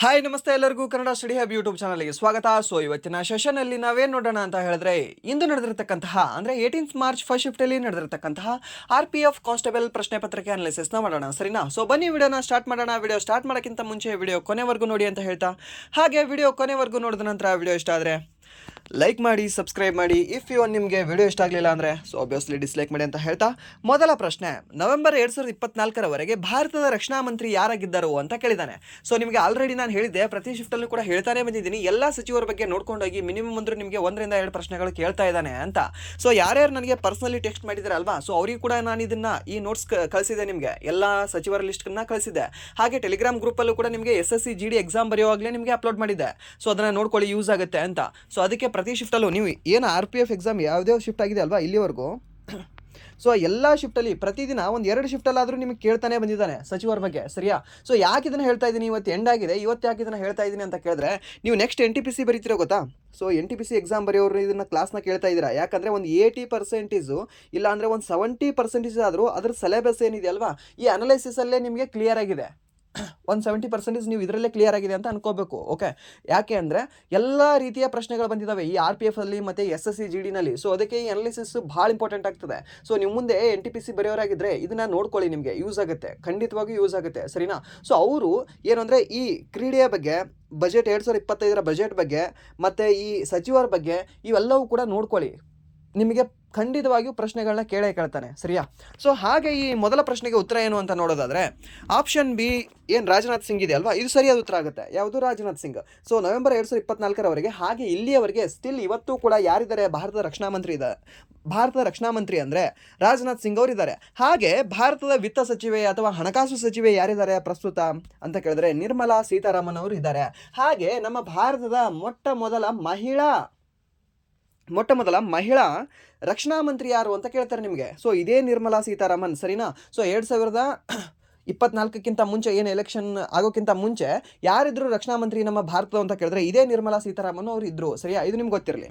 Hi ನಮಸ್ತೆ ಎಲ್ಲರಿಗೂ Kannada study hub YouTube ಚಾನಲ್ಗೆ ಸ್ವಾಗತ. ಸೊ ಇವತ್ತಿನ ಸೆಷನಲ್ಲಿ ನಾವೇನು ನೋಡೋಣ ಅಂತ ಹೇಳಿದ್ರೆ, ಇಂದು ನಡೆದಿರತಕ್ಕಂತಹ ಅಂದರೆ 18 ಮಾರ್ಚ್ ಫಸ್ಟ್ ಶಿಫ್ಟಲ್ಲಿ ನಡೆದಿರತಕ್ಕಂತಹ RPF ಕಾನ್ಸ್ಟೇಬಲ್ ಪ್ರಶ್ನೆ ಪತ್ರಿಕೆ ಅನಾಲಿಸಿಸ್ನ ಮಾಡೋಣ, ಸರಿನಾ? ಸೊ ಬನ್ನಿ ವಿಡಿಯೋನ ಸ್ಟಾರ್ಟ್ ಮಾಡೋಣ. ವಿಡಿಯೋ ಸ್ಟಾರ್ಟ್ ಮಾಡೋಕ್ಕಿಂತ ಮುಂಚೆ ವಿಡಿಯೋ ಕೊನೆವರೆಗೂ ನೋಡಿ ಅಂತ ಹೇಳ್ತಾ, ಹಾಗೆ ವಿಡಿಯೋ ಕೊನೆವರೆಗೂ ನೋಡಿದ ನಂತರ ವಿಡಿಯೋ ಇಷ್ಟ ಆದರೆ ಲೈಕ್ ಮಾಡಿ, ಸಬ್ಸ್ಕ್ರೈಬ್ ಮಾಡಿ. ಇಫ್ ಇವನ್ ನಿಮಗೆ ವಿಡಿಯೋ ಇಷ್ಟ ಆಗಲಿಲ್ಲ ಅಂದರೆ ಸೊ ಆಬ್ವಿಯಸ್ಲಿ ಡಿಸ್ಲೈಕ್ ಮಾಡಿ ಅಂತ ಹೇಳ್ತಾ, ಮೊದಲ ಪ್ರಶ್ನೆ, ನವೆಂಬರ್ 2024 ಭಾರತದ ರಕ್ಷಣಾ ಮಂತ್ರಿ ಯಾರಾಗಿದ್ದರು ಅಂತ ಕೇಳಿದ್ದಾನೆ. ಸೊ ನಿಮಗೆ ಆಲ್ರೆಡಿ ನಾನು ಹೇಳಿದ್ದೆ, ಪ್ರತಿ ಶಿಫ್ಟಲ್ಲೂ ಕೂಡ ಹೇಳ್ತಾನೆ ಬಂದಿದ್ದೀನಿ, ಎಲ್ಲ ಸಚಿವರ ಬಗ್ಗೆ ನೋಡ್ಕೊಂಡೋಗಿ ಮಿನಿಮಮ್ ಅಂದ್ರೆ ನಿಮಗೆ 1 ರಿಂದ 2 ಪ್ರಶ್ನೆಗಳು ಕೇಳ್ತಾ ಇದ್ದಾನೆ ಅಂತ. ಸೊ ಯಾರ್ಯಾರು ನನಗೆ ಪರ್ಸನಲಿ ಟೆಕ್ಸ್ಟ್ ಮಾಡಿದಾರಲ್ವಾ, ಸೊ ಅವರಿಗೆ ಕೂಡ ನಾನು ಇದನ್ನ ಈ ನೋಟ್ಸ್ ಕಳಿಸಿದೆ, ನಿಮಗೆ ಎಲ್ಲ ಸಚಿವರ ಲಿಸ್ಟ್ನ ಕಳಿಸಿದ್ದೆ. ಹಾಗೆ ಟೆಲಿಗ್ರಾಮ್ ಗ್ರೂಪಲ್ಲೂ ಕೂಡ ನಿಮಗೆ SSC GD ಎಕ್ಸಾಮ್ ಬರೆಯುವಾಗಲೇ ನಿಮಗೆ ಅಪ್ಲೋಡ್ ಮಾಡಿದ್ದೆ. ಸೊ ಅದನ್ನು ನೋಡ್ಕೊಳ್ಳಿ, ಯೂಸ್ ಆಗುತ್ತೆ ಅಂತ. ಸೊ ಅದಕ್ಕೆ ಪ್ರತಿ ಶಿಫ್ಟಲ್ಲೂ ನೀವು ಏನು RPF ಎಕ್ಸಾಮ್ ಯಾವುದೇ ಶಿಫ್ಟ್ ಆಗಿದೆ ಅಲ್ವಾ ಇಲ್ಲಿವರೆಗೂ, ಸೊ ಎಲ್ಲ ಶಿಫ್ಟಲ್ಲಿ ಪ್ರತಿದಿನ ಒಂದು 2 ಶಿಫ್ಟಲ್ಲಾದರೂ ನಿಮಗೆ ಕೇಳ್ತಾನೆ ಬಂದಿದ್ದಾನೆ ಸಚಿವರ ಬಗ್ಗೆ, ಸರಿಯಾ? ಸೊ ಯಾಕೆ ಇದನ್ನು ಹೇಳ್ತಾ ಇದ್ದೀನಿ, ಇವತ್ತು ಎಂಡ್ ಆಗಿದೆ, ಇವತ್ತು ಯಾಕೆ ಇದನ್ನು ಹೇಳ್ತಾ ಇದ್ದೀನಿ ಅಂತ ಕೇಳಿದ್ರೆ, ನೀವು ನೆಕ್ಸ್ಟ್ NTPC ಬರೀತಿರೋ ಗೊತ್ತಾ? ಸೊ NTPC ಎಕ್ಸಾಮ್ ಬರೆಯೋರು ಇದನ್ನು ಕ್ಲಾಸ್ನ ಕೇಳ್ತಾ ಇದ್ದೀರಾ. ಯಾಕಂದರೆ ಒಂದು 80% ಇಲ್ಲ ಅಂದರೆ ಒಂದು 70% ಆದರೂ ಅದ್ರ ಸಿಲೆಬಸ್ ಏನಿದೆ ಅಲ್ವಾ, ಈ ಅನಾಲಿಸಿಸಲ್ಲೇ ನಿಮಗೆ ಕ್ಲಿಯರ್ ಆಗಿದೆ. ಒಂದು 70% ನೀವು ಇದರಲ್ಲೇ ಕ್ಲಿಯರ್ ಆಗಿದೆ ಅಂತ ಅನ್ಕೋಬೇಕು. ಓಕೆ, ಯಾಕೆ ಅಂದರೆ ಎಲ್ಲ ರೀತಿಯ ಪ್ರಶ್ನೆಗಳು ಬಂದಿದ್ದಾವೆ ಈ RPF ಅಲ್ಲಿ ಮತ್ತು SSC GDನಲ್ಲಿ. ಸೊ ಅದಕ್ಕೆ ಈ ಅನಾಲಿಸಿಸ್ ಭಾಳ ಇಂಪಾರ್ಟೆಂಟ್ ಆಗ್ತದೆ. ಸೊ ನೀವು ಮುಂದೆ NTPC ಬರೆಯೋರಾಗಿದ್ದರೆ ಇದನ್ನು ನೋಡ್ಕೊಳ್ಳಿ, ನಿಮಗೆ ಯೂಸ್ ಆಗುತ್ತೆ, ಖಂಡಿತವಾಗಿಯೂ ಯೂಸ್ ಆಗುತ್ತೆ, ಸರಿನಾ? ಸೊ ಅವರು ಏನು ಅಂದರೆ ಈ ಕ್ರೀಡೆಯ ಬಗ್ಗೆ, ಬಜೆಟ್ 2025 ಬಜೆಟ್ ಬಗ್ಗೆ ಮತ್ತು ಈ ಸಚಿವರ ಬಗ್ಗೆ ಇವೆಲ್ಲವೂ ಕೂಡ ನೋಡ್ಕೊಳ್ಳಿ, ನಿಮಗೆ ಖಂಡಿತವಾಗಿಯೂ ಪ್ರಶ್ನೆಗಳನ್ನ ಕೇಳ್ತಾನೆ, ಸರಿಯಾ? ಸೊ ಹಾಗೆ ಈ ಮೊದಲ ಪ್ರಶ್ನೆಗೆ ಉತ್ತರ ಏನು ಅಂತ ನೋಡೋದಾದರೆ, ಆಪ್ಷನ್ ಬಿ ಏನು ರಾಜನಾಥ್ ಸಿಂಗ್ ಇದೆ ಅಲ್ವಾ, ಇದು ಸರಿಯಾದ ಉತ್ತರ ಆಗುತ್ತೆ. ಯಾವುದು? ರಾಜನಾಥ್ ಸಿಂಗ್. ಸೊ ನವೆಂಬರ್ 2024 ಹಾಗೆ ಇಲ್ಲಿಯವರೆಗೆ ಸ್ಟಿಲ್ ಇವತ್ತು ಕೂಡ ಯಾರಿದ್ದಾರೆ? ಭಾರತದ ರಕ್ಷಣಾ ಮಂತ್ರಿ ಅಂದರೆ ರಾಜನಾಥ್ ಸಿಂಗ್ ಅವರಿದ್ದಾರೆ. ಹಾಗೆ ಭಾರತದ ವಿತ್ತ ಸಚಿವೆ ಅಥವಾ ಹಣಕಾಸು ಸಚಿವೆ ಯಾರಿದ್ದಾರೆ ಪ್ರಸ್ತುತ ಅಂತ ಕೇಳಿದ್ರೆ, ನಿರ್ಮಲಾ ಸೀತಾರಾಮನ್ ಅವರು ಇದ್ದಾರೆ. ಹಾಗೆ ನಮ್ಮ ಭಾರತದ ಮೊಟ್ಟ ಮೊದಲ ಮಹಿಳಾ ರಕ್ಷಣಾ ಮಂತ್ರಿ ಯಾರು ಅಂತ ಕೇಳ್ತಾರೆ ನಿಮಗೆ. ಸೊ ಇದೇ ನಿರ್ಮಲಾ ಸೀತಾರಾಮನ್, ಸರಿನಾ? ಸೊ 2024 ಮುಂಚೆ, ಏನು ಎಲೆಕ್ಷನ್ ಆಗೋಕ್ಕಿಂತ ಮುಂಚೆ ಯಾರಿದ್ರು ರಕ್ಷಣಾ ಮಂತ್ರಿ ನಮ್ಮ ಭಾರತ ಅಂತ ಕೇಳಿದ್ರೆ, ಇದೇ ನಿರ್ಮಲಾ ಸೀತಾರಾಮನ್ ಅವರು ಇದ್ರು, ಸರಿಯಾ? ಇದು ನಿಮ್ಗೆ ಗೊತ್ತಿರಲಿ.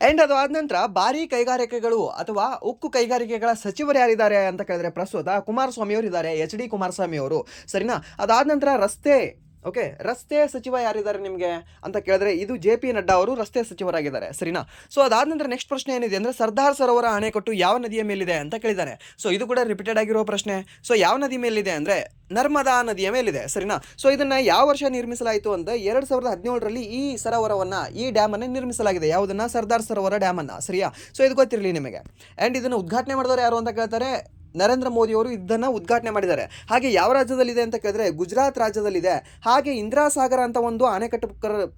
ಆ್ಯಂಡ್ ಅದು ಆದ ನಂತರ ಭಾರೀ ಕೈಗಾರಿಕೆಗಳು ಅಥವಾ ಉಕ್ಕು ಕೈಗಾರಿಕೆಗಳ ಸಚಿವರು ಯಾರಿದ್ದಾರೆ ಅಂತ ಕೇಳಿದ್ರೆ, ಪ್ರಸ್ತುತ ಕುಮಾರಸ್ವಾಮಿ ಅವರು ಇದ್ದಾರೆ, HD ಕುಮಾರಸ್ವಾಮಿ ಅವರು, ಸರಿನಾ? ಅದಾದ ನಂತರ ರಸ್ತೆ ಸಚಿವ ಯಾರಿದ್ದಾರೆ ನಿಮಗೆ ಅಂತ ಕೇಳಿದ್ರೆ, ಇದು JP ನಡ್ಡಾ ಅವರು ರಸ್ತೆ ಸಚಿವರಾಗಿದ್ದಾರೆ, ಸರಿನಾ? ಸೊ ಅದಾದ ನಂತರ ನೆಕ್ಸ್ಟ್ ಪ್ರಶ್ನೆ ಏನಿದೆ ಅಂದರೆ, ಸರ್ದಾರ್ ಸರೋವರ ಅಣೆಕಟ್ಟು ಯಾವ ನದಿಯ ಮೇಲಿದೆ ಅಂತ ಕೇಳಿದ್ದಾರೆ. ಸೊ ಇದು ಕೂಡ ರಿಪೀಟೆಡ್ ಆಗಿರೋ ಪ್ರಶ್ನೆ. ಸೊ ಯಾವ ನದಿ ಮೇಲಿದೆ ಅಂದರೆ ನರ್ಮದಾ ನದಿಯ ಮೇಲಿದೆ, ಸರಿನಾ? ಸೊ ಇದನ್ನು ಯಾವ ವರ್ಷ ನಿರ್ಮಿಸಲಾಯಿತು ಅಂತ 2017 ಈ ಸರೋವರವನ್ನು, ಈ ಡ್ಯಾಮನ್ನು ನಿರ್ಮಿಸಲಾಗಿದೆ. ಯಾವುದನ್ನು? ಸರ್ದಾರ್ ಸರೋವರ ಡ್ಯಾಮನ್ನು, ಸರಿಯಾ? ಸೊ ಇದು ಗೊತ್ತಿರಲಿ ನಿಮಗೆ. ಆ್ಯಂಡ್ ಇದನ್ನು ಉದ್ಘಾಟನೆ ಮಾಡಿದವರು ಯಾರು ಅಂತ ಕೇಳ್ತಾರೆ, ನರೇಂದ್ರ ಮೋದಿ ಅವರು ಇದನ್ನು ಉದ್ಘಾಟನೆ ಮಾಡಿದ್ದಾರೆ. ಹಾಗೆ ಯಾವ ರಾಜ್ಯದಲ್ಲಿದೆ ಅಂತ ಕೇಳಿದ್ರೆ, ಗುಜರಾತ್ ರಾಜ್ಯದಲ್ಲಿದೆ. ಹಾಗೆ ಇಂದಿರಾ ಸಾಗರ ಅಂತ ಒಂದು ಅಣೆಕಟ್ಟು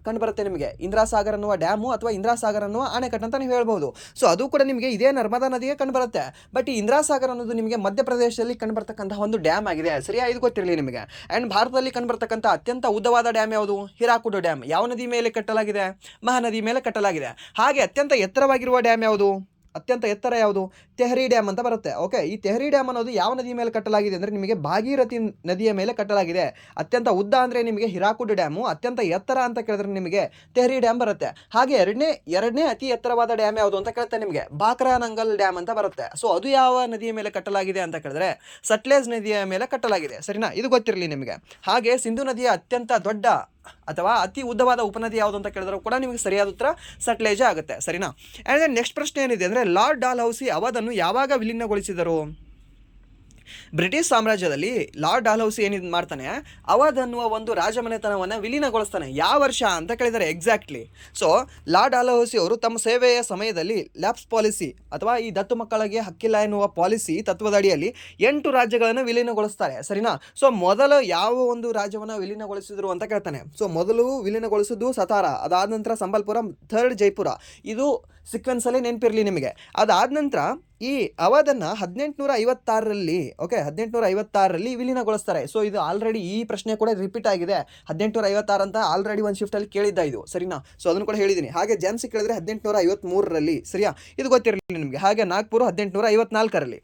ಕಂಡು ಬರುತ್ತೆ ನಿಮಗೆ. ಇಂದಿರಾ ಸಾಗರ್ ಅನ್ನುವ ಡ್ಯಾಮು ಅಥವಾ ಇಂದಿರಾ ಸಾಗರ್ ಅನ್ನುವ ಅಣೆಕಟ್ಟು ಅಂತ ನೀವು ಹೇಳ್ಬೋದು. ಸೊ ಅದು ಕೂಡ ನಿಮಗೆ ಇದೇ ನರ್ಮದಾ ನದಿಗೆ ಕಂಡು ಬರುತ್ತೆ. ಬಟ್ ಈ ಇಂದಿರಾ ಸಾಗರ್ ಅನ್ನೋದು ನಿಮಗೆ ಮಧ್ಯಪ್ರದೇಶದಲ್ಲಿ ಕಂಡು ಬರ್ತಕ್ಕಂಥ ಒಂದು ಡ್ಯಾಮ್ ಆಗಿದೆ, ಸರಿಯಾ? ಇದು ಗೊತ್ತಿರಲಿ ನಿಮಗೆ. ಆ್ಯಂಡ್ ಭಾರತದಲ್ಲಿ ಕಂಡು ಬರ್ತಕ್ಕಂಥ ಅತ್ಯಂತ ಉದ್ದವಾದ ಡ್ಯಾಮ್ ಯಾವುದು? ಹಿರಾಕುಡ್ ಡ್ಯಾಮ್. ಯಾವ ನದಿ ಮೇಲೆ ಕಟ್ಟಲಾಗಿದೆ? ಮಹಾನದಿ ಮೇಲೆ ಕಟ್ಟಲಾಗಿದೆ. ಹಾಗೆ ಅತ್ಯಂತ ಎತ್ತರವಾಗಿರುವ ಡ್ಯಾಮ್ ಯಾವುದು? ಅತ್ಯಂತ ಎತ್ತರ ಯಾವುದು? ತೆಹರಿ ಡ್ಯಾಮ್ ಅಂತ ಬರುತ್ತೆ. ಓಕೆ, ಈ ತೆಹರಿ ಡ್ಯಾಮ್ ಅನ್ನೋದು ಯಾವ ನದಿ ಮೇಲೆ ಕಟ್ಟಲಾಗಿದೆ ಅಂದರೆ ನಿಮಗೆ ಭಾಗೀರಥಿ ನದಿಯ ಮೇಲೆ ಕಟ್ಟಲಾಗಿದೆ. ಅತ್ಯಂತ ಉದ್ದ ಅಂದರೆ ನಿಮಗೆ ಹಿರಾಕುಡ್ ಡ್ಯಾಮು, ಅತ್ಯಂತ ಎತ್ತರ ಅಂತ ಕೇಳಿದ್ರೆ ನಿಮಗೆ ತೆಹರಿ ಡ್ಯಾಮ್ ಬರುತ್ತೆ. ಹಾಗೆ ಎರಡನೇ ಅತಿ ಎತ್ತರವಾದ ಡ್ಯಾಮ್ ಯಾವುದು ಅಂತ ಕೇಳ್ತಾರೆ ನಿಮಗೆ, ಬಾಕ್ರಾನಂಗಲ್ ಡ್ಯಾಮ್ ಅಂತ ಬರುತ್ತೆ. ಸೊ ಅದು ಯಾವ ನದಿಯ ಮೇಲೆ ಕಟ್ಟಲಾಗಿದೆ ಅಂತ ಕೇಳಿದ್ರೆ, ಸಟ್ಲೇಜ್ ನದಿಯ ಮೇಲೆ ಕಟ್ಟಲಾಗಿದೆ, ಸರಿನಾ? ಇದು ಗೊತ್ತಿರಲಿ ನಿಮಗೆ. ಹಾಗೆ ಸಿಂಧು ನದಿಯ ಅತ್ಯಂತ ದೊಡ್ಡ ಅಥವಾ ಅತಿ ಉದ್ದವಾದ ಉಪನದಿ ಯಾವುದು ಅಂತ ಕೇಳಿದ್ರು ಕೂಡ ನಿಮಗೆ ಸರಿಯಾದ ಉತ್ತರ ಸಟ್ಲೇಜ್ ಆಗುತ್ತೆ, ಸರಿನಾ? ಆ್ಯಂಡ್ ನೆಕ್ಸ್ಟ್ ಪ್ರಶ್ನೆ ಏನಿದೆ ಅಂದರೆ, ಲಾರ್ಡ್ ಡಾಲ್ಹೌಸಿ ಅವಧನ್ನು ಯಾವಾಗ ವಿಲೀನಗೊಳಿಸಿದರು? ಬ್ರಿಟಿಷ್ ಸಾಮ್ರಾಜ್ಯದಲ್ಲಿ ಲಾರ್ಡ್ ಡಾಲ್ಹೌಸಿ ಏನಿದು ಮಾಡ್ತಾನೆ, ಅವಧ್ ಅನ್ನುವ ಒಂದು ರಾಜಮನೆತನವನ್ನು ವಿಲೀನಗೊಳಿಸ್ತಾನೆ. ಯಾವ ವರ್ಷ ಅಂತ ಕೇಳಿದರೆ ಎಕ್ಸಾಕ್ಟ್ಲಿ. ಸೊ ಲಾರ್ಡ್ ಡಾಲ್ಹೌಸಿ ಅವರು ತಮ್ಮ ಸೇವೆಯ ಸಮಯದಲ್ಲಿ ಲ್ಯಾಪ್ಸ್ ಪಾಲಿಸಿ ಅಥವಾ ಈ ದತ್ತು ಮಕ್ಕಳಿಗೆ ಹಕ್ಕಿಲ್ಲ ಎನ್ನುವ ಪಾಲಿಸಿ ತತ್ವದ ಅಡಿಯಲ್ಲಿ 8 ರಾಜ್ಯಗಳನ್ನು ವಿಲೀನಗೊಳಿಸ್ತಾರೆ, ಸರಿನಾ? ಸೊ ಮೊದಲು ಯಾವ ಒಂದು ರಾಜ್ಯವನ್ನು ವಿಲೀನಗೊಳಿಸಿದ್ರು ಅಂತ ಕೇಳ್ತಾನೆ. ಸೊ ಮೊದಲು ವಿಲೀನಗೊಳಿಸಿದ್ದು ಸತಾರ, ಅದಾದ ನಂತರ ಸಂಬಲ್ಪುರ, ಥರ್ಡ್ ಜೈಪುರ. ಇದು ಸೀಕ್ವೆನ್ಸಲ್ಲಿ ನೆನಪಿರಲಿ ನಿಮಗೆ. ಅದಾದ ನಂತರ ಈ ಅವಧನ್ನು 1856ರಲ್ಲಿ ವಿಲೀನಗೊಳಿಸ್ತಾರೆ. ಸೊ ಇದು ಆಲ್ರೆಡಿ ಈ ಪ್ರಶ್ನೆ ಕೂಡ ರಿಪೀಟ್ ಆಗಿದೆ. 1856 ಅಂತ ಆಲ್ರೆಡಿ ಒಂದು ಶಿಫ್ಟಲ್ಲಿ ಕೇಳಿದ್ದ ಇದು, ಸರಿನಾ? ಸೊ ಅದನ್ನು ಕೂಡ ಹೇಳಿದ್ದೀನಿ. ಹಾಗೆ ಜೆಮ್ಸ್ ಕೇಳಿದ್ರೆ 1853ರಲ್ಲಿ, ಸರಿಯಾ? ಇದು ಗೊತ್ತಿರಲಿ ನಿಮಗೆ. ಹಾಗೆ ನಾಗ್ಪುರ 1854ರಲ್ಲಿ.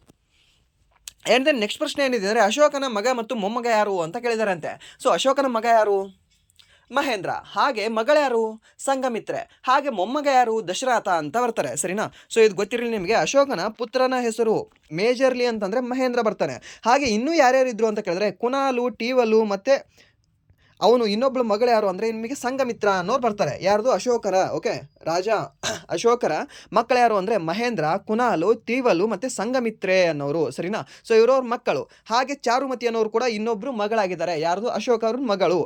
ಆ್ಯಂಡ್ ದೆನ್ ನೆಕ್ಸ್ಟ್ ಪ್ರಶ್ನೆ ಏನಿದೆ ಅಂದರೆ, ಅಶೋಕನ ಮಗ ಮತ್ತು ಮೊಮ್ಮಗ ಯಾರು ಅಂತ ಕೇಳಿದಾರಂತೆ. ಸೊ ಅಶೋಕನ ಮಗ ಯಾರು? ಮಹೇಂದ್ರ. ಹಾಗೆ ಮಗಳ್ಯಾರು? ಸಂಘಮಿತ್ರೆ. ಹಾಗೆ ಮೊಮ್ಮಗ ಯಾರು? ದಶರಥ ಅಂತ ಬರ್ತಾರೆ, ಸರಿನಾ? ಸೊ ಇದು ಗೊತ್ತಿರಲಿ ನಿಮಗೆ. ಅಶೋಕನ ಪುತ್ರನ ಹೆಸರು ಮೇಜರ್ಲಿ ಅಂತಂದರೆ ಮಹೇಂದ್ರ ಬರ್ತಾನೆ. ಹಾಗೆ ಇನ್ನೂ ಯಾರ್ಯಾರು ಇದ್ರು ಅಂತ ಕೇಳಿದ್ರೆ, ಕುನಾಲು, ಟೀವಲು ಮತ್ತು ಅವನು ಇನ್ನೊಬ್ಬಳು ಮಗಳು ಯಾರು ಅಂದರೆ ನಿಮಗೆ ಸಂಘಮಿತ್ರ ಅನ್ನೋರು ಬರ್ತಾರೆ. ಯಾರ್ದು? ಅಶೋಕರ. ಓಕೆ, ರಾಜ ಅಶೋಕರ ಮಕ್ಕಳು ಯಾರು ಅಂದರೆ ಮಹೇಂದ್ರ, ಕುನಾಲು, ತೀವಲು ಮತ್ತು ಸಂಘಮಿತ್ರೆ ಅನ್ನೋರು, ಸರಿನಾ? ಸೊ ಇವರವ್ರ ಮಕ್ಕಳು. ಹಾಗೆ ಚಾರುಮತಿ ಅನ್ನೋರು ಕೂಡ ಇನ್ನೊಬ್ರು ಮಗಳಾಗಿದ್ದಾರೆ. ಯಾರ್ದು? ಅಶೋಕ ಅವ್ರ ಮಗಳು.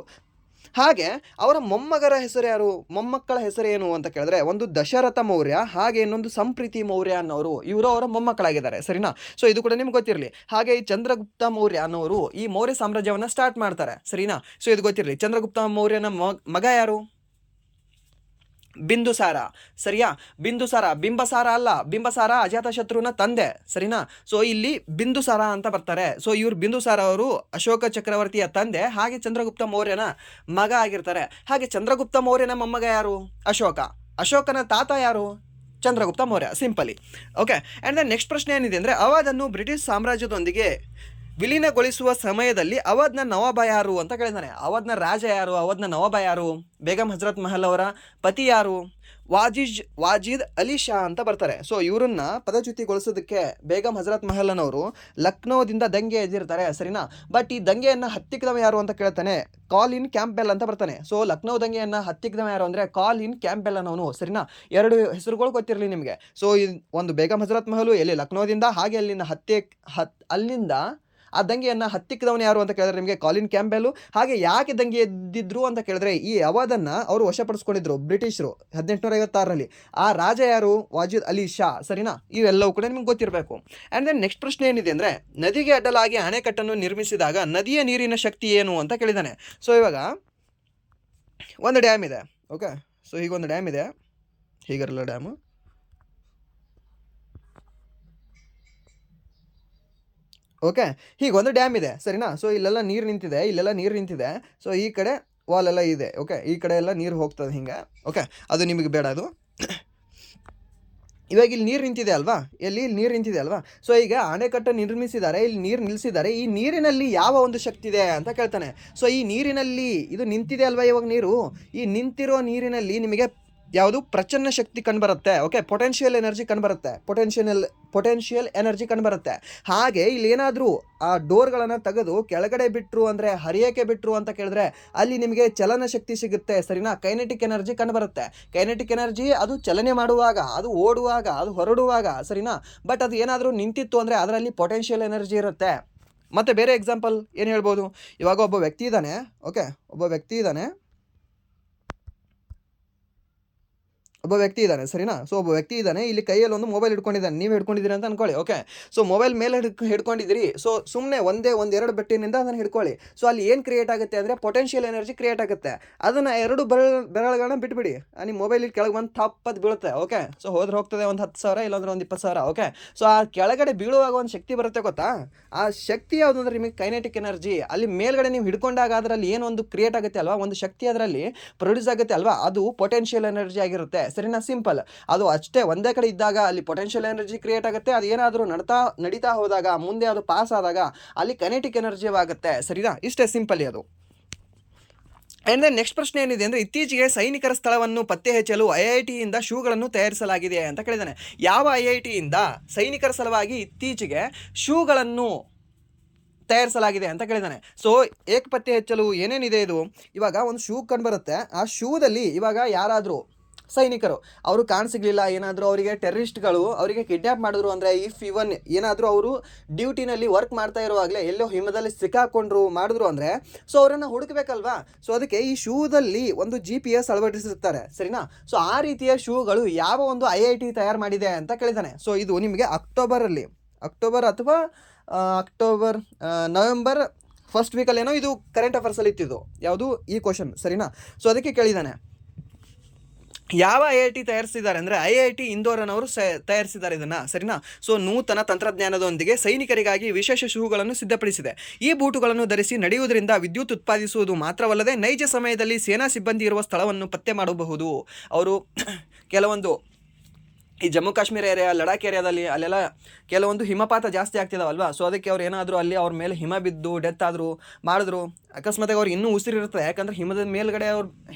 ಹಾಗೆ ಅವರ ಮೊಮ್ಮಗರ ಹೆಸರು ಯಾರು? ಮೊಮ್ಮಕ್ಕಳ ಹೆಸರು ಏನು ಅಂತ ಕೇಳಿದ್ರೆ ಒಂದು ದಶರಥ ಮೌರ್ಯ, ಹಾಗೆ ಇನ್ನೊಂದು ಸಂಪ್ರೀತಿ ಮೌರ್ಯ ಅನ್ನೋರು, ಇವರು ಅವರ ಮೊಮ್ಮಕ್ಕಳಾಗಿದ್ದಾರೆ, ಸರಿನಾ? ಸೊ ಇದು ಕೂಡ ನಿಮ್ಗೆ ಗೊತ್ತಿರಲಿ. ಹಾಗೆ ಈ ಚಂದ್ರಗುಪ್ತ ಮೌರ್ಯ ಅನ್ನೋರು ಈ ಮೌರ್ಯ ಸಾಮ್ರಾಜ್ಯವನ್ನು ಸ್ಟಾರ್ಟ್ ಮಾಡ್ತಾರೆ, ಸರಿನಾ? ಸೊ ಇದು ಗೊತ್ತಿರಲಿ. ಚಂದ್ರಗುಪ್ತ ಮೌರ್ಯನ ಮಗ ಯಾರು? ಬಿಂದುಸಾರ, ಸರಿಯಾ? ಬಿಂದುಸಾರ, ಬಿಂಬಸಾರ ಅಲ್ಲ, ಬಿಂಬಸಾರ ಅಜಾತಶತ್ರುನ ತಂದೆ, ಸರಿನಾ? ಸೊ ಇಲ್ಲಿ ಬಿಂದುಸಾರ ಅಂತ ಬರ್ತಾರೆ. ಸೊ ಇವ್ರು ಬಿಂದುಸಾರ ಅವರು ಅಶೋಕ ಚಕ್ರವರ್ತಿಯ ತಂದೆ, ಹಾಗೆ ಚಂದ್ರಗುಪ್ತ ಮೌರ್ಯನ ಮಗ ಆಗಿರ್ತಾರೆ. ಹಾಗೆ ಚಂದ್ರಗುಪ್ತ ಮೌರ್ಯನ ಮೊಮ್ಮಗ ಯಾರು? ಅಶೋಕ. ಅಶೋಕನ ತಾತ ಯಾರು? Chandragupta Maurya. Simply. Okay, and then next ಪ್ರಶ್ನೆ ಏನಿದೆ ಅಂದರೆ ಅವಧನ್ನು ಬ್ರಿಟಿಷ್ ಸಾಮ್ರಾಜ್ಯದೊಂದಿಗೆ ವಿಲೀನಗೊಳಿಸುವ ಸಮಯದಲ್ಲಿ ಅವಧ್ನ ನವಾಬ ಯಾರು ಅಂತ ಕೇಳಿದ್ದಾನೆ. ಅವಧ್ನ ರಾಜ ಯಾರು? ಅವಧ್ನ ನವಾಬ ಯಾರು? ಬೇಗಂ ಹಜರತ್ ಮಹಲ್ ಅವರ ಪತಿ ಯಾರು? ವಾಜಿದ್ ಅಲಿ ಶಾ ಅಂತ ಬರ್ತಾರೆ. ಸೊ ಇವರನ್ನ ಪದಚ್ಯುತಿಗೊಳಿಸೋದಕ್ಕೆ ಬೇಗಂ ಹಜರತ್ ಮಹಲ್ ಅನ್ನೋರು ಲಕ್ನೋದಿಂದ ದಂಗೆ ಎದ್ದಿರ್ತಾರೆ, ಸರಿನಾ? ಬಟ್ ಈ ದಂಗೆಯನ್ನು ಹತ್ತಿಕ್ಕದವ ಯಾರು ಅಂತ ಕೇಳ್ತಾನೆ, ಕಾಲಿನ್ ಕ್ಯಾಂಪೆಲ್ ಅಂತ ಬರ್ತಾನೆ. ಸೊ ಲಕ್ನೋ ದಂಗೆಯನ್ನು ಹತ್ತಿಕ್ಕದವ ಯಾರು ಅಂದರೆ ಕಾಲಿನ್ ಕ್ಯಾಂಪೆಲ್ ಅನ್ನೋನು, ಸರಿನಾ? ಎರಡು ಹೆಸರುಗಳು ಗೊತ್ತಿರಲಿ ನಿಮಗೆ. ಸೊ ಒಂದು ಬೇಗಂ ಹಜರತ್ ಮಹಲು ಎಲ್ಲಿ ಲಕ್ನೋದಿಂದ, ಹಾಗೆ ಅಲ್ಲಿಂದ ಅಲ್ಲಿಂದ ಆ ದಂಗೆಯನ್ನು ಹತ್ತಿಕ್ಕದವನು ಯಾರು ಅಂತ ಕೇಳಿದ್ರೆ ನಿಮಗೆ ಕಾಲಿನ್ ಕ್ಯಾಂಪೆಲ್. ಹಾಗೆ ಯಾಕೆ ದಂಗೆ ಎದ್ದಿದ್ರು ಅಂತ ಕೇಳಿದ್ರೆ ಈ ಅವಧನ್ನು ಅವರು ವಶಪಡಿಸ್ಕೊಂಡಿದ್ರು ಬ್ರಿಟಿಷರು 1856ರಲ್ಲಿ. ಆ ರಾಜ ಯಾರು? ವಾಜಿದ್ ಅಲಿ ಶಾ, ಸರಿನಾ? ಇವೆಲ್ಲವೂ ಕೂಡ ನಿಮ್ಗೆ ಗೊತ್ತಿರಬೇಕು. ಆ್ಯಂಡ್ ದೆನ್ ನೆಕ್ಸ್ಟ್ ಪ್ರಶ್ನೆ ಏನಿದೆ ಅಂದರೆ ನದಿಗೆ ಅಡ್ಡಲಾಗಿ ಅಣೆಕಟ್ಟನ್ನು ನಿರ್ಮಿಸಿದಾಗ ನದಿಯ ನೀರಿನ ಶಕ್ತಿ ಏನು ಅಂತ ಕೇಳಿದ್ದಾನೆ. ಸೊ ಇವಾಗ ಒಂದು ಡ್ಯಾಮ್ ಇದೆ. ಓಕೆ, ಸೊ ಹೀಗೊಂದು ಡ್ಯಾಮ್ ಇದೆ, ಹೀಗಿರಲ್ಲ ಡ್ಯಾಮು. ಓಕೆ, ಹೀಗೊಂದು ಡ್ಯಾಮ್ ಇದೆ, ಸರಿನಾ? ಸೊ ಇಲ್ಲೆಲ್ಲ ನೀರು ನಿಂತಿದೆ, ಇಲ್ಲೆಲ್ಲ ನೀರು ನಿಂತಿದೆ. ಸೊ ಈ ಕಡೆ ವಾಲ್ ಎಲ್ಲ ಇದೆ. ಓಕೆ, ಈ ಕಡೆ ಎಲ್ಲ ನೀರು ಹೋಗ್ತದೆ ಹಿಂಗೆ. ಓಕೆ, ಅದು ನಿಮಗೆ ಬೇಡ ಅದು. ಇವಾಗ ಇಲ್ಲಿ ನೀರು ನಿಂತಿದೆ ಅಲ್ವಾ? ಇಲ್ಲಿ ನೀರು ನಿಂತಿದೆ ಅಲ್ವಾ? ಸೊ ಈಗ ಅಣೆಕಟ್ಟು ನಿರ್ಮಿಸಿದ್ದಾರೆ, ಇಲ್ಲಿ ನೀರು ನಿಲ್ಲಿಸಿದ್ದಾರೆ. ಈ ನೀರಿನಲ್ಲಿ ಯಾವ ಒಂದು ಶಕ್ತಿ ಇದೆ ಅಂತ ಕೇಳ್ತಾನೆ. ಸೊ ಈ ನೀರಿನಲ್ಲಿ ಇದು ನಿಂತಿದೆ ಅಲ್ವಾ ಇವಾಗ ನೀರು, ಈ ನಿಂತಿರೋ ನೀರಿನಲ್ಲಿ ನಿಮಗೆ ಯಾವುದು? ಪ್ರಚನ್ನ ಶಕ್ತಿ ಕಂಡುಬರುತ್ತೆ. ಓಕೆ, ಪೊಟೆನ್ಷಿಯಲ್ ಎನರ್ಜಿ ಕಂಡುಬರುತ್ತೆ, ಪೊಟೆನ್ಷಿಯಲ್ ಎನರ್ಜಿ ಕಂಡುಬರುತ್ತೆ. ಹಾಗೆ ಇಲ್ಲಿ ಏನಾದರೂ ಆ ಡೋರ್ಗಳನ್ನು ತೆಗೆದು ಕೆಳಗಡೆ ಬಿಟ್ಟರು ಅಂದರೆ ಹರಿಯೋಕ್ಕೆ ಬಿಟ್ಟರು ಅಂತ ಕೇಳಿದ್ರೆ ಅಲ್ಲಿ ನಿಮಗೆ ಚಲನ ಶಕ್ತಿ ಸಿಗುತ್ತೆ, ಸರಿನಾ? ಕೈನೆಟಿಕ್ ಎನರ್ಜಿ ಕಂಡುಬರುತ್ತೆ. ಕೈನೆಟಿಕ್ ಎನರ್ಜಿ ಅದು ಚಲನೆ ಮಾಡುವಾಗ, ಅದು ಓಡುವಾಗ, ಅದು ಹೊರಡುವಾಗ, ಸರಿನಾ? ಬಟ್ ಅದು ಏನಾದರೂ ನಿಂತಿತ್ತು ಅಂದರೆ ಅದರಲ್ಲಿ ಪೊಟೆನ್ಷಿಯಲ್ ಎನರ್ಜಿ ಇರುತ್ತೆ. ಮತ್ತು ಬೇರೆ ಎಕ್ಸಾಂಪಲ್ ಏನು ಹೇಳ್ಬೋದು? ಇವಾಗ ಒಬ್ಬ ವ್ಯಕ್ತಿ ಇದ್ದಾನೆ. ಓಕೆ, ಒಬ್ಬ ವ್ಯಕ್ತಿ ಇದ್ದಾನೆ, ಸರಿನಾ? ಸೊ ಒಬ್ಬ ವ್ಯಕ್ತಿ ಇದ್ದಾನೆ, ಇಲ್ಲಿ ಕೈಯಲ್ಲಿ ಒಂದು ಮೊಬೈಲ್ ಹಿಡ್ಕೊಂಡಿದ್ದಾನೆ, ನೀವು ಹಿಡ್ಕೊಂಡಿದ್ದೀರಿ ಅಂತ ಅನ್ಕೊಳ್ಳಿ. ಓಕೆ, ಸೊ ಮೊಬೈಲ್ ಮೇಲೆ ಹಿಡ್ಕೊಂಡಿದ್ದೀರಿ. ಸೊ ಸುಮ್ಮನೆ ಒಂದೆರಡು ಬೆಟ್ಟಿನಿಂದ ಅದನ್ನು ಹಿಡ್ಕೊಳ್ಳಿ. ಸೊ ಅಲ್ಲಿ ಏನು ಕ್ರಿಯೇಟ್ ಆಗುತ್ತೆ ಅಂದರೆ ಪೊಟೆನ್ಷಿಯಲ್ ಎನರ್ಜಿ ಕ್ರಿಯೇಟ್ ಆಗುತ್ತೆ. ಅದನ್ನು ಎರಡು ಬೆರಳುಗಳನ್ನ ಬಿಟ್ಬಿಡಿ, ನಿಮ್ಮ ಮೊಬೈಲ್ ಕೆಳಗೆ ಒಂದು ತಪ್ಪದು ಬೀಳುತ್ತೆ. ಓಕೆ, ಸೊ ಹೋಗ್ತದೆ ಒಂದು 10,000, ಇಲ್ಲಾಂದ್ರೆ ಒಂದು 20,000. ಓಕೆ, ಸೊ ಆ ಕೆಳಗಡೆ ಬೀಳುವಾಗ ಒಂದು ಶಕ್ತಿ ಬರುತ್ತೆ ಗೊತ್ತಾ? ಆ ಶಕ್ತಿ ಯಾವುದು ಅಂದರೆ ನಿಮಗೆ ಕೈನೆಟಿಕ್ ಎನರ್ಜಿ. ಅಲ್ಲಿ ಮೇಲ್ಗಡೆ ನೀವು ಹಿಡ್ಕೊಂಡಾಗ ಅದರಲ್ಲಿ ಏನೊಂದು ಕ್ರಿಯೇಟ್ ಆಗುತ್ತೆ ಅಲ್ವಾ, ಒಂದು ಶಕ್ತಿ ಅದರಲ್ಲಿ ಪ್ರೊಡ್ಯೂಸ್ ಆಗುತ್ತೆ ಅಲ್ವಾ, ಅದು ಪೊಟೆನ್ಷಿಯಲ್ ಎನರ್ಜಿ ಆಗಿರುತ್ತೆ, ಸರಿನಾ? ಸಿಂಪಲ್. ಅದು ಅಷ್ಟೇ ಒಂದೇ ಕಡೆ ಇದ್ದಾಗ ಅಲ್ಲಿ ಪೊಟೆನ್ಷಿಯಲ್ ಎನರ್ಜಿ ಕ್ರಿಯೇಟ್ ಆಗುತ್ತೆ. ಅದು ಏನಾದರೂ ನಡೀತಾ ಹೋದಾಗ, ಮುಂದೆ ಅದು ಪಾಸ್ ಆದಾಗ ಅಲ್ಲಿ ಕೈನೆಟಿಕ್ ಎನರ್ಜಿ ಆಗುತ್ತೆ, ಸರಿನಾ? ಇಷ್ಟೇ ಸಿಂಪಲಿ ಅದು. ಆ್ಯಂಡ್ ದೆನ್ ನೆಕ್ಸ್ಟ್ ಪ್ರಶ್ನೆ ಏನಿದೆ ಅಂದರೆ ಇತ್ತೀಚೆಗೆ ಸೈನಿಕರ ಸ್ಥಳವನ್ನು ಪತ್ತೆ ಹಚ್ಚಲು IITಯಿಂದ ಶೂಗಳನ್ನು ತಯಾರಿಸಲಾಗಿದೆ ಅಂತ ಕೇಳಿದ್ದಾನೆ. ಯಾವ IITಯಿಂದ ಸೈನಿಕರ ಸಲುವಾಗಿ ಇತ್ತೀಚೆಗೆ ಶೂಗಳನ್ನು ತಯಾರಿಸಲಾಗಿದೆ ಅಂತ ಕೇಳಿದ್ದಾನೆ. ಸೊ ಏಕೆ ಪತ್ತೆ ಹಚ್ಚಲು ಏನೇನಿದೆ ಇದು? ಇವಾಗ ಒಂದು ಶೂ ಕಂಡುಬರುತ್ತೆ. ಆ ಶೂದಲ್ಲಿ ಇವಾಗ ಯಾರಾದರೂ ಸೈನಿಕರು ಅವರು ಕಾಣಸಿಗ್ಲಿಲ್ಲ, ಏನಾದರೂ ಅವರಿಗೆ ಟೆರರಿಸ್ಟ್ಗಳು ಅವರಿಗೆ ಕಿಡ್ನ್ಯಾಪ್ ಮಾಡಿದ್ರು ಅಂದರೆ, ಇವನ್ ಏನಾದರೂ ಅವರು ಡ್ಯೂಟಿನಲ್ಲಿ ವರ್ಕ್ ಮಾಡ್ತಾ ಇರುವಾಗಲೇ ಎಲ್ಲೋ ಹಿಮದಲ್ಲಿ ಮಾಡಿದ್ರು ಅಂದರೆ ಸೊ ಅವರನ್ನು ಹುಡುಕಬೇಕಲ್ವಾ? ಸೊ ಅದಕ್ಕೆ ಈ ಶೂದಲ್ಲಿ ಒಂದು GPS ಅಳವಡಿಸಿರ್ತಾರೆ, ಸರಿನಾ? ಸೊ ಆ ರೀತಿಯ ಶೂಗಳು ಯಾವ ಒಂದು IIT ತಯಾರು ಮಾಡಿದೆ ಅಂತ ಕೇಳಿದ್ದಾನೆ. ಸೊ ಇದು ನಿಮಗೆ ಅಕ್ಟೋಬರ್ ಅಥವಾ ನವೆಂಬರ್ ಫಸ್ಟ್ ವೀಕಲ್ಲಿ ಏನೋ ಇದು ಕರೆಂಟ್ ಅಫೇರ್ಸಲ್ಲಿ ಇತ್ತಿದ್ದು, ಯಾವುದು ಈ ಕ್ವಶನ್, ಸರಿನಾ? ಸೊ ಅದಕ್ಕೆ ಕೇಳಿದ್ದಾನೆ ಯಾವ IIT ತಯಾರಿಸಿದ್ದಾರೆ ಅಂದರೆ IIT ಇಂದೋರನವರು ತಯಾರಿಸಿದ್ದಾರೆ ಇದನ್ನು, ಸರಿನಾ? ಸೊ ನೂತನ ತಂತ್ರಜ್ಞಾನದೊಂದಿಗೆ ಸೈನಿಕರಿಗಾಗಿ ವಿಶೇಷ ಶೂಗಳನ್ನು ಸಿದ್ಧಪಡಿಸಿದೆ. ಈ ಬೂಟುಗಳನ್ನು ಧರಿಸಿ ನಡೆಯುವುದರಿಂದ ವಿದ್ಯುತ್ ಉತ್ಪಾದಿಸುವುದು ಮಾತ್ರವಲ್ಲದೆ ನೈಜ ಸಮಯದಲ್ಲಿ ಸೇನಾ ಸಿಬ್ಬಂದಿ ಇರುವ ಸ್ಥಳವನ್ನು ಪತ್ತೆ ಮಾಡಬಹುದು. ಅವರು ಕೆಲವೊಂದು ಈ ಜಮ್ಮು ಕಾಶ್ಮೀರ ಏರಿಯಾ, ಲಡಾಖ್ ಏರಿಯಾದಲ್ಲಿ ಅಲ್ಲೆಲ್ಲ ಕೆಲವೊಂದು ಹಿಮಪಾತ ಜಾಸ್ತಿ ಆಗ್ತಿದಾವಲ್ವಾ? ಸೊ ಅದಕ್ಕೆ ಅವ್ರು ಏನಾದರೂ ಅಲ್ಲಿ ಅವ್ರ ಮೇಲೆ ಹಿಮ ಬಿದ್ದು ಡೆತ್ ಮಾಡಿದ್ರು, ಅಕಸ್ಮಾತಾಗಿ ಅವ್ರಿಗೆ ಇನ್ನೂ ಉಸಿರಿರುತ್ತೆ. ಯಾಕಂದರೆ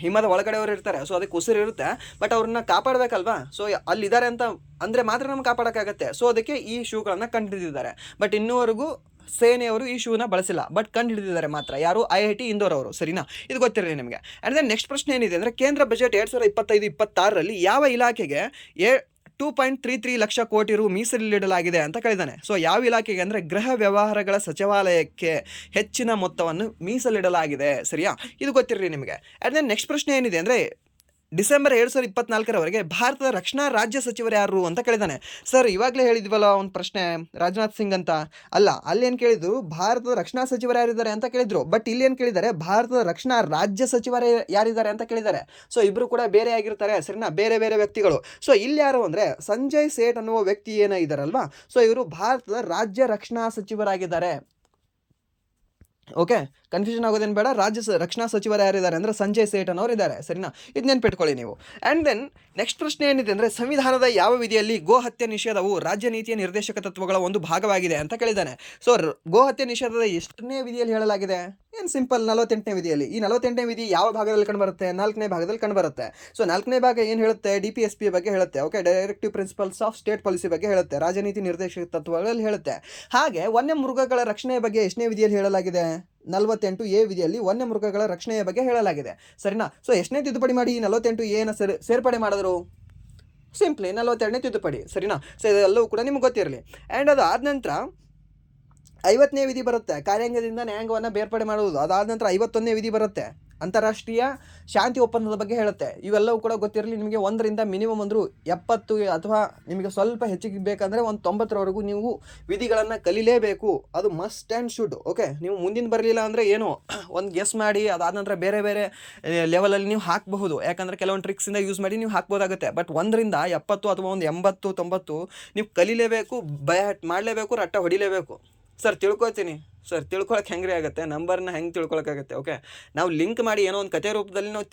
ಹಿಮದ ಒಳಗಡೆ ಅವ್ರು ಇರ್ತಾರೆ. ಸೊ ಅದಕ್ಕೆ ಉಸಿರು ಇರುತ್ತೆ, ಬಟ್ ಅವ್ರನ್ನ ಕಾಪಾಡಬೇಕಲ್ವಾ? ಸೊ ಅಲ್ಲಿದ್ದಾರೆ ಅಂತ ಅಂದರೆ ಮಾತ್ರ ನಮ್ಗೆ ಕಾಪಾಡೋಕ್ಕಾಗತ್ತೆ. ಸೊ ಅದಕ್ಕೆ ಈ ಶೂಗಳನ್ನು ಕಂಡುಹಿಡಿದಿದ್ದಾರೆ. ಬಟ್ ಇನ್ನೂವರೆಗೂ ಸೇನೆಯವರು ಈ ಶೂನ ಬಳಸಿಲ್ಲ, ಬಟ್ ಕಂಡು ಹಿಡಿದಿದ್ದಾರೆ ಮಾತ್ರ. ಯಾರು? IIT ಇಂದೋರ್ ಅವರು, ಸರಿನಾ? ಇದು ಗೊತ್ತಿರಲಿ ನಿಮಗೆ. ಆ್ಯಂಡ್ ದೆನ್ ನೆಕ್ಸ್ಟ್ ಪ್ರಶ್ನೆ ಏನಿದೆ ಅಂದರೆ, ಕೇಂದ್ರ ಬಜೆಟ್ 2025-26ರಲ್ಲಿ ಯಾವ ಇಲಾಖೆಗೆ 2.33 ಲಕ್ಷ ಕೋಟಿ ರು ಮೀಸಲಿಡಲಾಗಿದೆ ಅಂತ ಕೇಳಿದ್ದಾನೆ. ಸೊ ಯಾವ ಇಲಾಖೆಗೆ ಅಂದರೆ ಗೃಹ ವ್ಯವಹಾರಗಳ ಸಚಿವಾಲಯಕ್ಕೆ ಹೆಚ್ಚಿನ ಮೊತ್ತವನ್ನು ಮೀಸಲಿಡಲಾಗಿದೆ, ಸರಿಯಾ? ಇದು ಗೊತ್ತಿರಲಿ ನಿಮಗೆ. ಆ್ಯಂಡ್ ದೆನ್ ನೆಕ್ಸ್ಟ್ ಪ್ರಶ್ನೆ ಏನಿದೆ ಅಂದರೆ, ಡಿಸೆಂಬರ್ 2024ರವರೆಗೆ ಭಾರತದ ರಕ್ಷಣಾ ರಾಜ್ಯ ಸಚಿವರು ಯಾರು ಅಂತ ಕೇಳಿದ್ದಾನೆ. ಸರ್ ಇವಾಗಲೇ ಹೇಳಿದ್ವಲ್ಲ ಒಂದು ಪ್ರಶ್ನೆ, ರಾಜನಾಥ್ ಸಿಂಗ್ ಅಂತ. ಅಲ್ಲ, ಅಲ್ಲೇನು ಕೇಳಿದ್ರು ಭಾರತದ ರಕ್ಷಣಾ ಸಚಿವರು ಯಾರಿದ್ದಾರೆ ಅಂತ ಕೇಳಿದ್ರು. ಬಟ್ ಇಲ್ಲಿ ಏನು ಕೇಳಿದ್ದಾರೆ, ಭಾರತದ ರಕ್ಷಣಾ ರಾಜ್ಯ ಸಚಿವರು ಯಾರಿದ್ದಾರೆ ಅಂತ ಕೇಳಿದ್ದಾರೆ. ಸೊ ಇಬ್ಬರು ಕೂಡ ಬೇರೆ ಆಗಿರ್ತಾರೆ, ಸರಿನಾ? ಬೇರೆ ಬೇರೆ ವ್ಯಕ್ತಿಗಳು. ಸೊ ಇಲ್ಲಿ ಯಾರು ಅಂದರೆ ಸಂಜಯ್ ಸೇಠ್ ಅನ್ನುವ ವ್ಯಕ್ತಿ ಏನಾಗಿದ್ದಾರಲ್ವಾ, ಸೊ ಇವರು ಭಾರತದ ರಾಜ್ಯ ರಕ್ಷಣಾ ಸಚಿವರಾಗಿದ್ದಾರೆ. ಓಕೆ, ಕನ್ಫ್ಯೂಷನ್ ಆಗೋದೇನು ಬೇಡ. ರಕ್ಷಣಾ ಸಚಿವರು ಯಾರಿದ್ದಾರೆ ಅಂದರೆ ಸಂಜಯ್ ಸೇಠ್ ಅನ್ನೋರು ಇದ್ದಾರೆ, ಸರಿನಾ? ಇದು ನೆನ್ಪಿಟ್ಕೊಳ್ಳಿ ನೀವು. ಆ್ಯಂಡ್ ದೆನ್ ನೆಕ್ಸ್ಟ್ ಪ್ರಶ್ನೆ ಏನಿದೆ ಅಂದರೆ, ಸಂವಿಧಾನದ ಯಾವ ವಿಧಿಯಲ್ಲಿ ಗೋ ಹತ್ಯೆ ನಿಷೇಧವು ರಾಜ್ಯ ನೀತಿಯ ನಿರ್ದೇಶಕ ತತ್ವಗಳ ಒಂದು ಭಾಗವಾಗಿದೆ ಅಂತ ಕೇಳಿದ್ದಾನೆ. ಸೊ ಗೋ ಹತ್ಯೆ ನಿಷೇಧದ ಎಷ್ಟನೇ ವಿಧಿಯಲ್ಲಿ ಹೇಳಲಾಗಿದೆ? ಏನು ಸಿಂಪಲ್, 48ನೇ ವಿಧಿಯಲ್ಲಿ. ಈ 48ನೇ ವಿಧಿ ಯಾವ ಭಾಗದಲ್ಲಿ ಕಂಡುಬರುತ್ತೆ? 4ನೇ ಭಾಗದಲ್ಲಿ ಕಂಡುಬರುತ್ತೆ. ಸೊ 4ನೇ ಭಾಗ ಏನು ಹೇಳುತ್ತೆ? DPSP ಬಗ್ಗೆ ಹೇಳುತ್ತೆ. Okay, directive principles of state policy ಬಗ್ಗೆ ಹೇಳುತ್ತೆ, ರಾಜನೀತಿ ನಿರ್ದೇಶಕ ತತ್ವಗಳಲ್ಲಿ ಹೇಳುತ್ತೆ. ಹಾಗೆ ವನ್ಯಮೃಗಗಳ ರಕ್ಷಣೆಯ ಬಗ್ಗೆ ಎಷ್ಟನೇ ವಿಧಿಯಲ್ಲಿ ಹೇಳಲಾಗಿದೆ? 48A ವಿಧಿಯಲ್ಲಿ ವನ್ಯಮೃಗಗಳ ರಕ್ಷಣೆಯ ಬಗ್ಗೆ ಹೇಳಲಾಗಿದೆ, ಸರಿನಾ? ಸೊ ಎಷ್ಟನೇ ತಿದ್ದುಪಡಿ ಮಾಡಿ 48A ಸೇರ್ಪಡೆ ಮಾಡಿದ್ರು? ಸಿಂಪ್ಲಿ 42ನೇ ತಿದ್ದುಪಡಿ, ಸರಿನಾ? ಸೊ ಇದೆಲ್ಲವೂ ಕೂಡ ನಿಮ್ಗೆ ಗೊತ್ತಿರಲಿ. ಆ್ಯಂಡ್ ಅದು ಆದ ನಂತರ 50ನೇ ವಿಧಿ ಬರುತ್ತೆ, ಕಾರ್ಯಾಂಗದಿಂದ ನ್ಯಾಯಾಂಗವನ್ನು ಬೇರ್ಪಡೆ ಮಾಡುವುದು. ಅದಾದ ನಂತರ 51ನೇ ವಿಧಿ ಬರುತ್ತೆ, ಅಂತಾರಾಷ್ಟ್ರೀಯ ಶಾಂತಿ ಒಪ್ಪಂದದ ಬಗ್ಗೆ ಹೇಳುತ್ತೆ. ಇವೆಲ್ಲವೂ ಕೂಡ ಗೊತ್ತಿರಲಿ ನಿಮಗೆ. 1ರಿಂದ ಮಿನಿಮಮ್ ಅಂದರೂ 70 ಅಥವಾ ನಿಮಗೆ ಸ್ವಲ್ಪ ಹೆಚ್ಚಿಗೆ ಬೇಕಂದರೆ 90ರವರೆಗೂ ನೀವು ವಿಧಿಗಳನ್ನು ಕಲಿಲೇಬೇಕು. ಅದು ಮಸ್ಟ್ ಆ್ಯಂಡ್ ಶುಡ್. ಓಕೆ, ನೀವು ಮುಂದಿನ ಬರಲಿಲ್ಲ ಅಂದರೆ ಏನೋ ಒಂದು ಗೆಸ್ ಮಾಡಿ ಅದಾದ ನಂತರ ಬೇರೆ ಬೇರೆ ಲೆವೆಲಲ್ಲಿ ನೀವು ಹಾಕಬಹುದು. ಯಾಕಂದರೆ ಕೆಲವೊಂದು ಟ್ರಿಕ್ಸಿಂದ ಯೂಸ್ ಮಾಡಿ ನೀವು ಹಾಕ್ಬೋದಾಗುತ್ತೆ. ಬಟ್ 1ರಿಂದ 70 ಅಥವಾ ಒಂದು 80, 90 ನೀವು ಕಲಿಲೇಬೇಕು, ಬಯಾಟ್ ಮಾಡಲೇಬೇಕು, ರಟ್ಟ ಹೊಡಿಲೇಬೇಕು. ಸರ್ ತಿಳ್ಕೊತೀನಿ, ಸರ್ ತಿಳ್ಕೊಳಕ್ಕೆ ಹೆಂಗ್ರಿ ಆಗುತ್ತೆ? ನಂಬರ್ನ ಹೆಂಗೆ ತಿಳ್ಕೊಳಕ್ಕಾಗುತ್ತೆ? ಓಕೆ, ನಾವು ಲಿಂಕ್ ಮಾಡಿ ಏನೋ ಒಂದು ಕತೆ ರೂಪದಲ್ಲಿ ನಾವು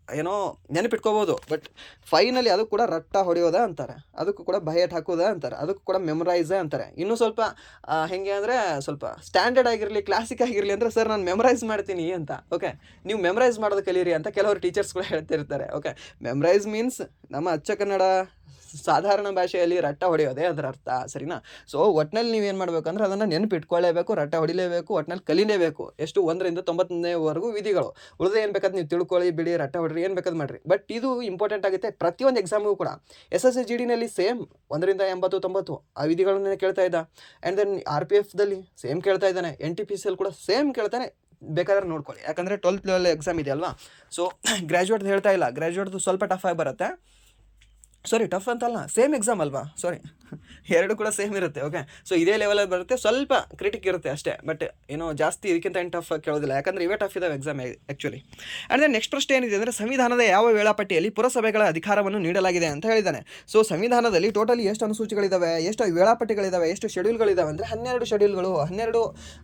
ಏನೋ ನೆನಪಿಟ್ಕೋಬೋದು. ಬಟ್ ಫೈನಲಿ ಅದಕ್ಕೆ ಕೂಡ ರಟ್ಟ ಹೊಡೆಯೋದ ಅಂತಾರೆ, ಅದಕ್ಕೂ ಕೂಡ ಬಯಟ್ ಹಾಕೋದ ಅಂತಾರೆ, ಅದಕ್ಕೂ ಕೂಡ ಮೆಮೊರೈಸ ಅಂತಾರೆ. ಇನ್ನೂ ಸ್ವಲ್ಪ ಹೆಂಗೆ ಅಂದರೆ ಸ್ವಲ್ಪ ಸ್ಟ್ಯಾಂಡರ್ಡ್ ಆಗಿರಲಿ, ಕ್ಲಾಸಿಕ್ ಆಗಿರಲಿ ಅಂದರೆ ಸರ್ ನಾನು ಮೆಮೊರೈಸ್ ಮಾಡ್ತೀನಿ ಅಂತ. ಓಕೆ, ನೀವು ಮೆಮೊರೈಸ್ ಮಾಡೋದು ಕಲೀರಿ ಅಂತ ಕೆಲವರು ಟೀಚರ್ಸ್ ಕೂಡ ಹೇಳ್ತಿರ್ತಾರೆ. ಓಕೆ, ಮೆಮೊರೈಸ್ ಮೀನ್ಸ್ ನಮ್ಮ ಅಚ್ಚ ಕನ್ನಡ ಸಾಧಾರಣ ಭಾಷೆಯಲ್ಲಿ ರಟ್ಟ ಹೊಡೆಯೋದೇ ಅದರ ಅರ್ಥ, ಸರಿನಾ? ಸೊ ಒಟ್ಟಿನಲ್ಲಿ ನೀವೇನು ಮಾಡಬೇಕಂದ್ರೆ ಅದನ್ನು ನೆನಪಿಟ್ಕೊಳ್ಳೇಬೇಕು, ರಟ್ಟ ಹೊಡಿಲೇಬೇಕು, ಒಟ್ಟಿನಲ್ಲಿ ಕಲಿಲೇಬೇಕು. ಎಷ್ಟು? 1ರಿಂದ 90ವರೆಗೂ ವಿಧಿಗಳು. ಉಳಿದ ಏನು ಬೇಕಾದ್ರೆ ನೀವು ತಿಳ್ಕೊಳ್ಳಿ, ಬಿಡಿ, ರಟ್ಟ ಹೊಡ್ರಿ, ಏನು ಬೇಕಾದ್ರೆ ಮಾಡಿರಿ. ಬಟ್ ಇದು ಇಂಪಾರ್ಟೆಂಟ್ ಆಗುತ್ತೆ ಪ್ರತಿಯೊಂದು ಎಕ್ಸಾಮಿಗೂ ಕೂಡ. SSC GDನಲ್ಲಿ ಸೇಮ್ 1ರಿಂದ 80, 90 ಆ ವಿಧಿಗಳನ್ನೇ ಕೇಳ್ತಾ ಇದ್ದ. ಆ್ಯಂಡ್ ದೆನ್ RPFದಲ್ಲಿ ಸೇಮ್ ಕೇಳ್ತಾ ಇದ್ದಾನೆ, NTPCಯಲ್ಲಿ ಕೂಡ ಸೇಮ್ ಕೇಳ್ತಾನೆ. ಬೇಕಾದ್ರೆ ನೋಡ್ಕೊಳ್ಳಿ, ಯಾಕಂದರೆ 12th ಲೆವೆಲ್ ಎಕ್ಸಾಮ್ ಇದೆ ಅಲ್ವಾ. ಸೊ ಗ್ರ್ಯಾಜುಯೇಟ್ದು ಹೇಳ್ತಾ ಇಲ್ಲ, ಗ್ರ್ಯಾಜುಯೇಟ್ದು ಸ್ವಲ್ಪ ಟಫ್ ಆಗಿ ಬರುತ್ತೆ. ಸಾರಿ, ಟಫ್ ಅಂತಲ್ಲ, ಸೇಮ್ ಎಕ್ಸಾಮ್ ಅಲ್ವಾ, ಸಾರಿ, ಎರಡು ಕೂಡ ಸೇಮ್ ಇರುತ್ತೆ. ಓಕೆ, ಸೊ ಇದೇ ಲೆವೆಲಲ್ಲಿ ಬರುತ್ತೆ, ಸ್ವಲ್ಪ ಕ್ರಿಟಿಕ್ ಇರುತ್ತೆ ಅಷ್ಟೇ. ಬಟ್ ಏನೋ ಜಾಸ್ತಿ ಇದಕ್ಕಿಂತ ಏನು ಟಫ್ ಕೇಳೋದಿಲ್ಲ, ಯಾಕಂದರೆ ಇವೇ ಟಫ್ ಇದಾವೆ exam actually. And then next ಪ್ರಶ್ನೆ ಏನಿದೆ ಅಂದರೆ, ಸಂವಿಧಾನದ ಯಾವ ವೇಳಾಪಟ್ಟಿಯಲ್ಲಿ ಪುರಸಭೆಗಳ ಅಧಿಕಾರವನ್ನು ನೀಡಲಾಗಿದೆ ಅಂತ ಹೇಳಿದ್ದಾನೆ. ಸೊ ಸಂವಿಧಾನದಲ್ಲಿ ಟೋಟಲಿ ಎಷ್ಟು ಅನುಸೂಚಿಗಳಿದ್ದಾವೆ, ಎಷ್ಟು ವೇಳಾಪಟ್ಟಿಗಳಿದ್ದಾವೆ, ಎಷ್ಟು ಶೆಡ್ಯೂಲ್ಗಳಿದ್ದಾವೆ ಅಂದರೆ 12 ಶೆಡ್ಯೂಲ್ಗಳು, 12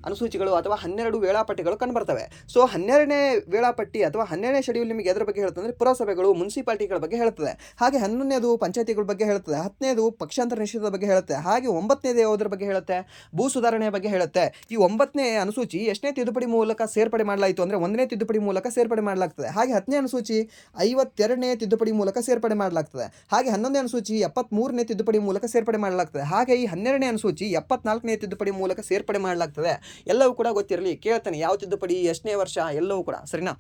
ಅನುಸೂಚಿಗಳು ಅಥವಾ 12 ವೇಳಾಪಟ್ಟಿಗಳು ಕಂಡುಬರ್ತವೆ. ಸೊ 12ನೇ ವೇಳಾಪಟ್ಟಿ ಅಥವಾ 12ನೇ ಶೆಡ್ಯೂಲ್ ನಿಮಗೆ ಎದ್ರ ಬಗ್ಗೆ ಹೇಳುತ್ತೆ ಅಂದರೆ ಪುರಸಭೆಗಳು, ಮುನ್ಸಿಪಾಲಿಟಿಗಳ ಬಗ್ಗೆ ಹೇಳುತ್ತದೆ. ಹಾಗೆ 11ನೇದು ಪಂಚಾಯತಿಗಳ ಬಗ್ಗೆ ಹೇಳುತ್ತದೆ, 10ನೇದು ಪಕ್ಷಾಂತರ ನಿಷೇಧದ ಬಗ್ಗೆ ಹೇಳುತ್ತೆ, ಹಾಗೆ 9ನೇದು ಯಾವುದರ ಬಗ್ಗೆ ಹೇಳುತ್ತೆ? ಭೂ ಸುಧಾರಣೆಯ ಬಗ್ಗೆ ಹೇಳುತ್ತೆ. ಈ 9ನೇ ಅನುಸೂಚಿ ಎಷ್ಟನೇ ತಿದ್ದುಪಡಿ ಮೂಲಕ ಸೇರ್ಪಡೆ ಮಾಡಲಾಯಿತು ಅಂದರೆ 1ನೇ ತಿದ್ದುಪಡಿ ಮೂಲಕ ಸೇರ್ಪಡೆ ಮಾಡಲಾಗ್ತದೆ. ಹಾಗೆ 10ನೇ ಅನುಸೂಚಿ 52ನೇ ತಿದ್ದುಪಡಿ ಮೂಲಕ ಸೇರ್ಪಡೆ ಮಾಡಲಾಗ್ತದೆ. ಹಾಗೆ 11ನೇ ಅನುಸೂಚಿ 73ನೇ ತಿದ್ದುಪಡಿ ಮೂಲಕ ಸೇರ್ಪಡೆ ಮಾಡಲಾಗ್ತದೆ. ಹಾಗೆ ಈ 12ನೇ ಅನುಸೂಚಿ 74ನೇ ತಿದ್ದುಪಡಿ ಮೂಲಕ ಸೇರ್ಪಡೆ ಮಾಡಲಾಗ್ತದೆ. ಎಲ್ಲವೂ ಕೂಡ ಗೊತ್ತಿರಲಿ, ಕೇಳ್ತಾನೆ ಯಾವ ತಿದ್ದುಪಡಿ, ಎಷ್ಟನೇ ವರ್ಷ, ಎಲ್ಲವೂ ಕೂಡ, ಸರಿನಾ?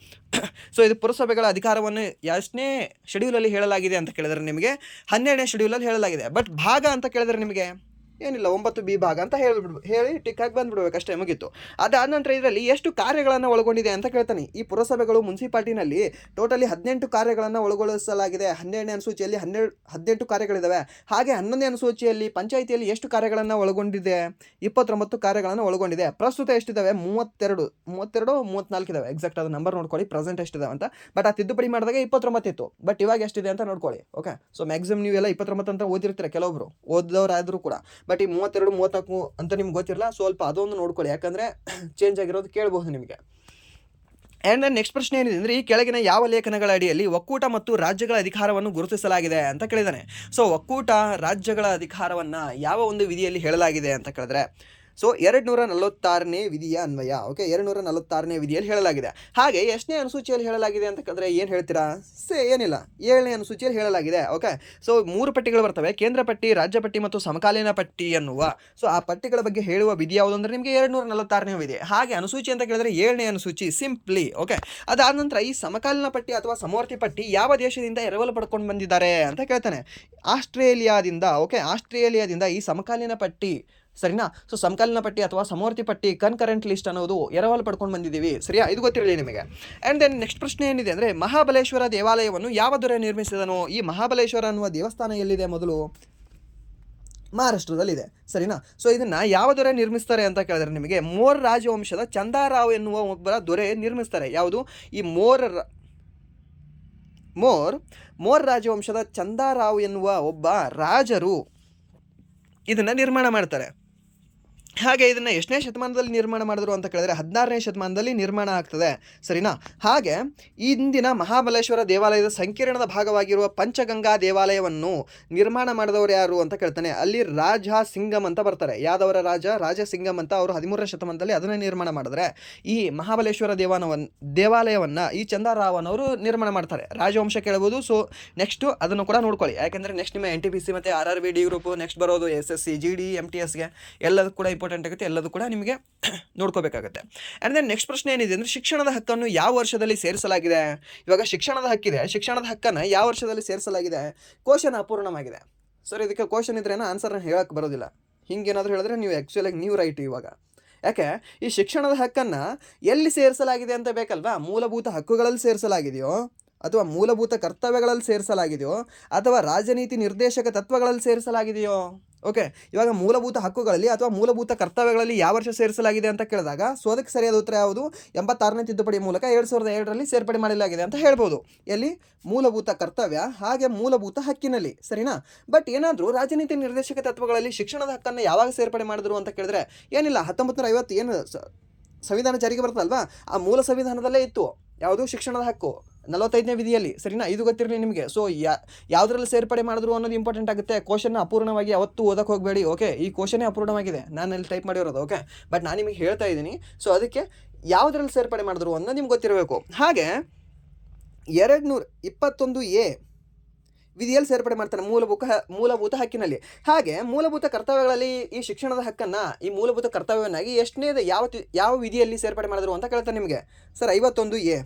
ಸೊ ಇದು ಪುರಸಭೆಗಳ ಅಧಿಕಾರವನ್ನು ಎಷ್ಟನೇ ಶೆಡ್ಯೂಲಲ್ಲಿ ಹೇಳಲಾಗಿದೆ ಅಂತ ಕೇಳಿದ್ರೆ ನಿಮಗೆ 12ನೇ ಶೆಡ್ಯೂಲಲ್ಲಿ ಹೇಳಲಾಗಿದೆ. ಬಟ್ ಭಾಗ ಅಂತ ಕೇಳಿದ್ರೆ ನಿಮಗೆ ಏನಿಲ್ಲ, 9B ಭಾಗ ಅಂತ ಹೇಳಿ ಟಿಕ್ ಆಗಿ ಬಂದುಬಿಡ್ಬೇಕು, ಅಷ್ಟೇ, ಮುಗೀತು. ಅದಾದ ನಂತರ ಇದರಲ್ಲಿ ಎಷ್ಟು ಕಾರ್ಯಗಳನ್ನು ಒಳಗೊಂಡಿದೆ ಅಂತ ಕೇಳ್ತಾನೆ. ಈ ಪುರಸಭೆಗಳು, ಮುನ್ಸಿಪಾಲ್ಟಿನಲ್ಲಿ ಟೋಟಲಿ 18 ಕಾರ್ಯಗಳನ್ನು ಒಳಗೊಳಿಸಲಾಗಿದೆ. 12ನೇ ಅನುಸೂಚಿಯಲ್ಲಿ 18 ಕಾರ್ಯಗಳಿದ್ದಾವೆ. ಹಾಗೆ 11ನೇ ಅನುಸೂಚಿಯಲ್ಲಿ ಪಂಚಾಯಿತಿಯಲ್ಲಿ ಎಷ್ಟು ಕಾರ್ಯಗಳನ್ನು ಒಳಗೊಂಡಿದೆ? 29 ಕಾರ್ಯಗಳನ್ನು ಒಳಗೊಂಡಿದೆ. ಪ್ರಸ್ತುತ ಎಷ್ಟಿದ್ದಾವೆ? 32, 34 ಇದ್ದಾವೆ. ಎಕ್ಸಾಕ್ಟ್ ಅದು ನಂಬರ್ ನೋಡ್ಕೊಳ್ಳಿ, ಪ್ರೆಸೆಂಟ್ ಎಷ್ಟಿದ್ದಾವೆ ಅಂತ. ಬಟ್ ಆ ತಿದ್ದುಪಡಿ ಮಾಡಿದಾಗ 29 ಇತ್ತು, ಬಟ್ ಇವಾಗ ಎಷ್ಟಿದೆ ಅಂತ ನೋಡ್ಕೊಳ್ಳಿ. ಓಕೆ, ಸೊ ಮ್ಯಾಕ್ಸಿಮಮ್ ನೀವೆಲ್ಲ 29 ಅಂತ ಓದಿರ್ತೀರ, ಕೆಲವೊಬ್ರು ಓದೋರಾದರೂ ಕೂಡ. ಬಟ್ ಈ 32, 34 ಅಂತ ನಿಮ್ಗೆ ಗೊತ್ತಿರಲ್ಲ, ಸ್ವಲ್ಪ ಅದೊಂದು ನೋಡ್ಕೊಳ್ಳಿ, ಯಾಕಂದರೆ ಚೇಂಜ್ ಆಗಿರೋದು ಕೇಳಬಹುದು ನಿಮಗೆ. ಆ್ಯಂಡ್ ನೆಕ್ಸ್ಟ್ ಪ್ರಶ್ನೆ ಏನಿದೆ ಅಂದರೆ, ಈ ಕೆಳಗಿನ ಯಾವ ಲೇಖನಗಳ ಅಡಿಯಲ್ಲಿ ಒಕ್ಕೂಟ ಮತ್ತು ರಾಜ್ಯಗಳ ಅಧಿಕಾರವನ್ನು ಗುರುತಿಸಲಾಗಿದೆ ಅಂತ ಕೇಳಿದ್ದಾನೆ. ಸೊ ಒಕ್ಕೂಟ, ರಾಜ್ಯಗಳ ಅಧಿಕಾರವನ್ನು ಯಾವ ಒಂದು ವಿಧಿಯಲ್ಲಿ ಹೇಳಲಾಗಿದೆ ಅಂತ ಕೇಳಿದ್ರೆ ಸೊ 246ನೇ ವಿಧಿಯ ಅನ್ವಯ. ಓಕೆ, 246ನೇ ವಿಧಿಯಲ್ಲಿ ಹೇಳಲಾಗಿದೆ. ಹಾಗೆ ಎಷ್ಟನೇ ಅನುಸೂಚಿಯಲ್ಲಿ ಹೇಳಲಾಗಿದೆ ಅಂತಂದರೆ ಏನು ಹೇಳ್ತೀರಾ? ಏನಿಲ್ಲ, 7ನೇ ಅನುಸೂಚಿಯಲ್ಲಿ ಹೇಳಲಾಗಿದೆ. ಓಕೆ, ಸೊ 3 ಪಟ್ಟಿಗಳು ಬರ್ತವೆ, ಕೇಂದ್ರ ಪಟ್ಟಿ, ರಾಜ್ಯ ಪಟ್ಟಿ ಮತ್ತು ಸಮಕಾಲೀನ ಪಟ್ಟಿ ಎನ್ನುವ. ಸೊ ಆ ಪಟ್ಟಿಗಳ ಬಗ್ಗೆ ಹೇಳುವ ವಿಧಿ ಯಾವುದು ಅಂದರೆ ನಿಮಗೆ 246ನೇ ವಿಧಿ. ಹಾಗೆ ಅನುಸೂಚಿ ಅಂತ ಕೇಳಿದ್ರೆ 7ನೇ ಅನುಸೂಚಿ ಸಿಂಪ್ಲಿ. ಓಕೆ, ಅದಾದ ನಂತರ ಈ ಸಮಕಾಲೀನ ಪಟ್ಟಿ ಅಥವಾ ಸಮವರ್ತಿ ಪಟ್ಟಿ ಯಾವ ದೇಶದಿಂದ ಎರವಲು ಪಡ್ಕೊಂಡು ಬಂದಿದ್ದಾರೆ ಅಂತ ಕೇಳ್ತಾನೆ. ಆಸ್ಟ್ರೇಲಿಯಾದಿಂದ. ಓಕೆ, ಆಸ್ಟ್ರೇಲಿಯಾದಿಂದ ಈ ಸಮಕಾಲೀನ ಪಟ್ಟಿ, ಸರಿನಾ? ಸೊ ಸಮಕಾಲೀನ ಪಟ್ಟಿ ಅಥವಾ ಸಮವರ್ತಿ ಪಟ್ಟಿ ಕನ್ಕರೆಂಟ್ ಲಿಸ್ಟ್ ಅನ್ನೋದು ಎರವಲು ಪಡ್ಕೊಂಡು ಬಂದಿದ್ದೀವಿ. ಸರಿಯಾ? ಇದು ಗೊತ್ತಿರಲಿ ನಿಮಗೆ. ಆ್ಯಂಡ್ ದೆನ್ ನೆಕ್ಸ್ಟ್ ಪ್ರಶ್ನೆ ಏನಿದೆ ಅಂದರೆ ಮಹಾಬಲೇಶ್ವರ ದೇವಾಲಯವನ್ನು ಯಾವ ದೊರೆ ನಿರ್ಮಿಸಿದನು? ಈ ಮಹಾಬಲೇಶ್ವರ ಅನ್ನುವ ದೇವಸ್ಥಾನ ಎಲ್ಲಿದೆ? ಮೊದಲು ಮಹಾರಾಷ್ಟ್ರದಲ್ಲಿದೆ. ಸರಿನಾ? ಸೊ ಇದನ್ನು ಯಾವ ದೊರೆ ನಿರ್ಮಿಸ್ತಾರೆ ಅಂತ ಕೇಳಿದ್ರೆ ನಿಮಗೆ ಮೋರ್ ರಾಜವಂಶದ ಚಂದಾರಾವ್ ಎನ್ನುವ ಒಬ್ಬರ ದೊರೆ ನಿರ್ಮಿಸ್ತಾರೆ. ಯಾವುದು? ಈ ಮೋರ್ ರಾಜವಂಶದ ಚಂದಾರಾವ್ ಎನ್ನುವ ಒಬ್ಬ ರಾಜರು ಇದನ್ನು ನಿರ್ಮಾಣ ಮಾಡ್ತಾರೆ. ಹಾಗೆ ಇದನ್ನು ಎಷ್ಟನೇ ಶತಮಾನದಲ್ಲಿ ನಿರ್ಮಾಣ ಮಾಡಿದ್ರು ಅಂತ ಕೇಳಿದ್ರೆ 16ನೇ ಶತಮಾನದಲ್ಲಿ ನಿರ್ಮಾಣ ಆಗ್ತದೆ. ಸರಿನಾ? ಹಾಗೆ ಇಂದಿನ ಮಹಾಬಲೇಶ್ವರ ದೇವಾಲಯದ ಸಂಕೀರ್ಣದ ಭಾಗವಾಗಿರುವ ಪಂಚಗಂಗಾ ದೇವಾಲಯವನ್ನು ನಿರ್ಮಾಣ ಮಾಡಿದವರು ಯಾರು ಅಂತ ಕೇಳ್ತಾನೆ. ಅಲ್ಲಿ ರಾಜ ಸಿಂಗಮ್ ಅಂತ ಬರ್ತಾರೆ. ಯಾದವರ ರಾಜ ಸಿಂಗಮ್ ಅಂತ ಅವರು 13ನೇ ಶತಮಾನದಲ್ಲಿ ಅದನ್ನೇ ನಿರ್ಮಾಣ ಮಾಡಿದ್ರೆ ಈ ಮಹಾಬಲೇಶ್ವರ ದೇವಾಲಯವನ್ನು ಈ ಚಂದಾರಾವನವರು ನಿರ್ಮಾಣ ಮಾಡ್ತಾರೆ. ರಾಜವಂಶ ಕೇಳಬಹುದು. ಸೊ ನೆಕ್ಸ್ಟು ಅದನ್ನು ಕೂಡ ನೋಡ್ಕೊಳ್ಳಿ, ಯಾಕೆಂದರೆ ನೆಕ್ಸ್ಟ್ ನಿಮ್ಮ NTPC ಮತ್ತು RRB D ಗ್ರೂಪ್ ನೆಕ್ಸ್ಟ್ ಬರೋದು SSC GD MTSಗೆ ಎಲ್ಲದೂ ಕೂಡ ಇಂಪಾರ್ಟೆಂಟ್ ಆಗುತ್ತೆ. ಎಲ್ಲದೂ ಕೂಡ ನಿಮಗೆ ನೋಡ್ಕೋಬೇಕಾಗುತ್ತೆ. ಆ್ಯಂಡ್ ದೆನ್ ನೆಕ್ಸ್ಟ್ ಪ್ರಶ್ನೆ ಏನಿದೆ ಅಂದರೆ ಶಿಕ್ಷಣದ ಹಕ್ಕನ್ನು ಯಾವ ವರ್ಷದಲ್ಲಿ ಸೇರಿಸಲಾಗಿದೆ? ಇವಾಗ ಶಿಕ್ಷಣದ ಹಕ್ಕಿದೆ, ಶಿಕ್ಷಣದ ಹಕ್ಕನ್ನು ಯಾವ ವರ್ಷದಲ್ಲಿ ಸೇರಿಸಲಾಗಿದೆ? ಕ್ವಶನ್ ಅಪೂರ್ಣವಾಗಿದೆ. ಸರ್ ಇದಕ್ಕೆ ಕ್ವಶನ್ ಇದ್ರೇನೋ ಆನ್ಸರ್ನ ಹೇಳಕ್ಕೆ ಬರೋದಿಲ್ಲ. ಹಿಂಗೇನಾದರೂ ಹೇಳಿದ್ರೆ ನೀವು ಆ್ಯಕ್ಚುಲಾಗಿ ನೀವು ರೈಟ್. ಇವಾಗ ಯಾಕೆ ಈ ಶಿಕ್ಷಣದ ಹಕ್ಕನ್ನು ಎಲ್ಲಿ ಸೇರಿಸಲಾಗಿದೆ ಅಂತ ಬೇಕಲ್ವಾ? ಮೂಲಭೂತ ಹಕ್ಕುಗಳಲ್ಲಿ ಸೇರಿಸಲಾಗಿದೆಯೋ ಅಥವಾ ಮೂಲಭೂತ ಕರ್ತವ್ಯಗಳಲ್ಲಿ ಸೇರಿಸಲಾಗಿದೆಯೋ ಅಥವಾ ರಾಜನೀತಿ ನಿರ್ದೇಶಕ ತತ್ವಗಳಲ್ಲಿ ಸೇರಿಸಲಾಗಿದೆಯೋ? ಓಕೆ, ಇವಾಗ ಮೂಲಭೂತ ಹಕ್ಕುಗಳಲ್ಲಿ ಅಥವಾ ಮೂಲಭೂತ ಕರ್ತವ್ಯಗಳಲ್ಲಿ ಯಾವ ವರ್ಷ ಸೇರಿಸಲಾಗಿದೆ ಅಂತ ಕೇಳಿದಾಗ ಸೊ ಅದಕ್ಕೆ ಸರಿಯಾದ ಉತ್ತರ ಯಾವುದು? 86ನೇ ತಿದ್ದುಪಡಿ ಮೂಲಕ 2007ರಲ್ಲಿ ಸೇರ್ಪಡೆ ಮಾಡಲಾಗಿದೆ ಅಂತ ಹೇಳ್ಬೋದು. ಎಲ್ಲಿ? ಮೂಲಭೂತ ಕರ್ತವ್ಯ ಹಾಗೆ ಮೂಲಭೂತ ಹಕ್ಕಿನಲ್ಲಿ. ಸರಿನಾ? ಬಟ್ ಏನಾದರೂ ರಾಜನೀತಿ ನಿರ್ದೇಶಕ ತತ್ವಗಳಲ್ಲಿ ಶಿಕ್ಷಣದ ಹಕ್ಕನ್ನು ಯಾವಾಗ ಸೇರ್ಪಡೆ ಮಾಡಿದ್ರು ಅಂತ ಕೇಳಿದ್ರೆ ಏನಿಲ್ಲ, 1950 ಏನು ಸಂವಿಧಾನ ಜಾರಿಗೆ ಬರ್ತಲ್ವಾ, ಆ ಮೂಲ ಸಂವಿಧಾನದಲ್ಲೇ ಇತ್ತು. ಯಾವುದು? ಶಿಕ್ಷಣದ ಹಕ್ಕು 45ನೇ ವಿಧಿಯಲ್ಲಿ. ಸರಿನಾ? ಇದು ಗೊತ್ತಿರಲಿ ನಿಮಗೆ. ಸೊ ಯಾವುದರಲ್ಲಿ ಸೇರ್ಪಡೆ ಮಾಡಿದ್ರು ಅನ್ನೋದು ಇಂಪಾರ್ಟೆಂಟ್ ಆಗುತ್ತೆ. ಕ್ವಶನ್ನ ಅಪೂರ್ಣವಾಗಿ ಯಾವತ್ತೂ ಓದಕ್ಕೆ ಹೋಗಬೇಡಿ. ಓಕೆ, ಈ ಕ್ವಶನ್ನೇ ಅಪೂರ್ಣವಾಗಿದೆ, ನಾನು ಅಲ್ಲಿ ಟೈಪ್ ಮಾಡಿರೋದು. ಓಕೆ, ಬಟ್ ನಾನು ನಿಮಗೆ ಹೇಳ್ತಾ ಇದ್ದೀನಿ. ಸೊ ಅದಕ್ಕೆ ಯಾವುದರಲ್ಲಿ ಸೇರ್ಪಡೆ ಮಾಡಿದ್ರು ಅನ್ನೋದು ನಿಮ್ಗೆ ಗೊತ್ತಿರಬೇಕು. ಹಾಗೆ 221A ವಿಧಿಯಲ್ಲಿ ಸೇರ್ಪಡೆ ಮಾಡ್ತಾನೆ ಮೂಲಭೂತ ಹಕ್ಕಿನಲ್ಲಿ. ಹಾಗೆ ಮೂಲಭೂತ ಕರ್ತವ್ಯಗಳಲ್ಲಿ ಈ ಶಿಕ್ಷಣದ ಹಕ್ಕನ್ನು ಈ ಮೂಲಭೂತ ಕರ್ತವ್ಯವನ್ನಾಗಿ ಎಷ್ಟನೇದು ಯಾವ ವಿಧಿಯಲ್ಲಿ ಸೇರ್ಪಡೆ ಮಾಡಿದ್ರು ಅಂತ ಕೇಳ್ತಾನೆ ನಿಮಗೆ. ಸರ್ 51A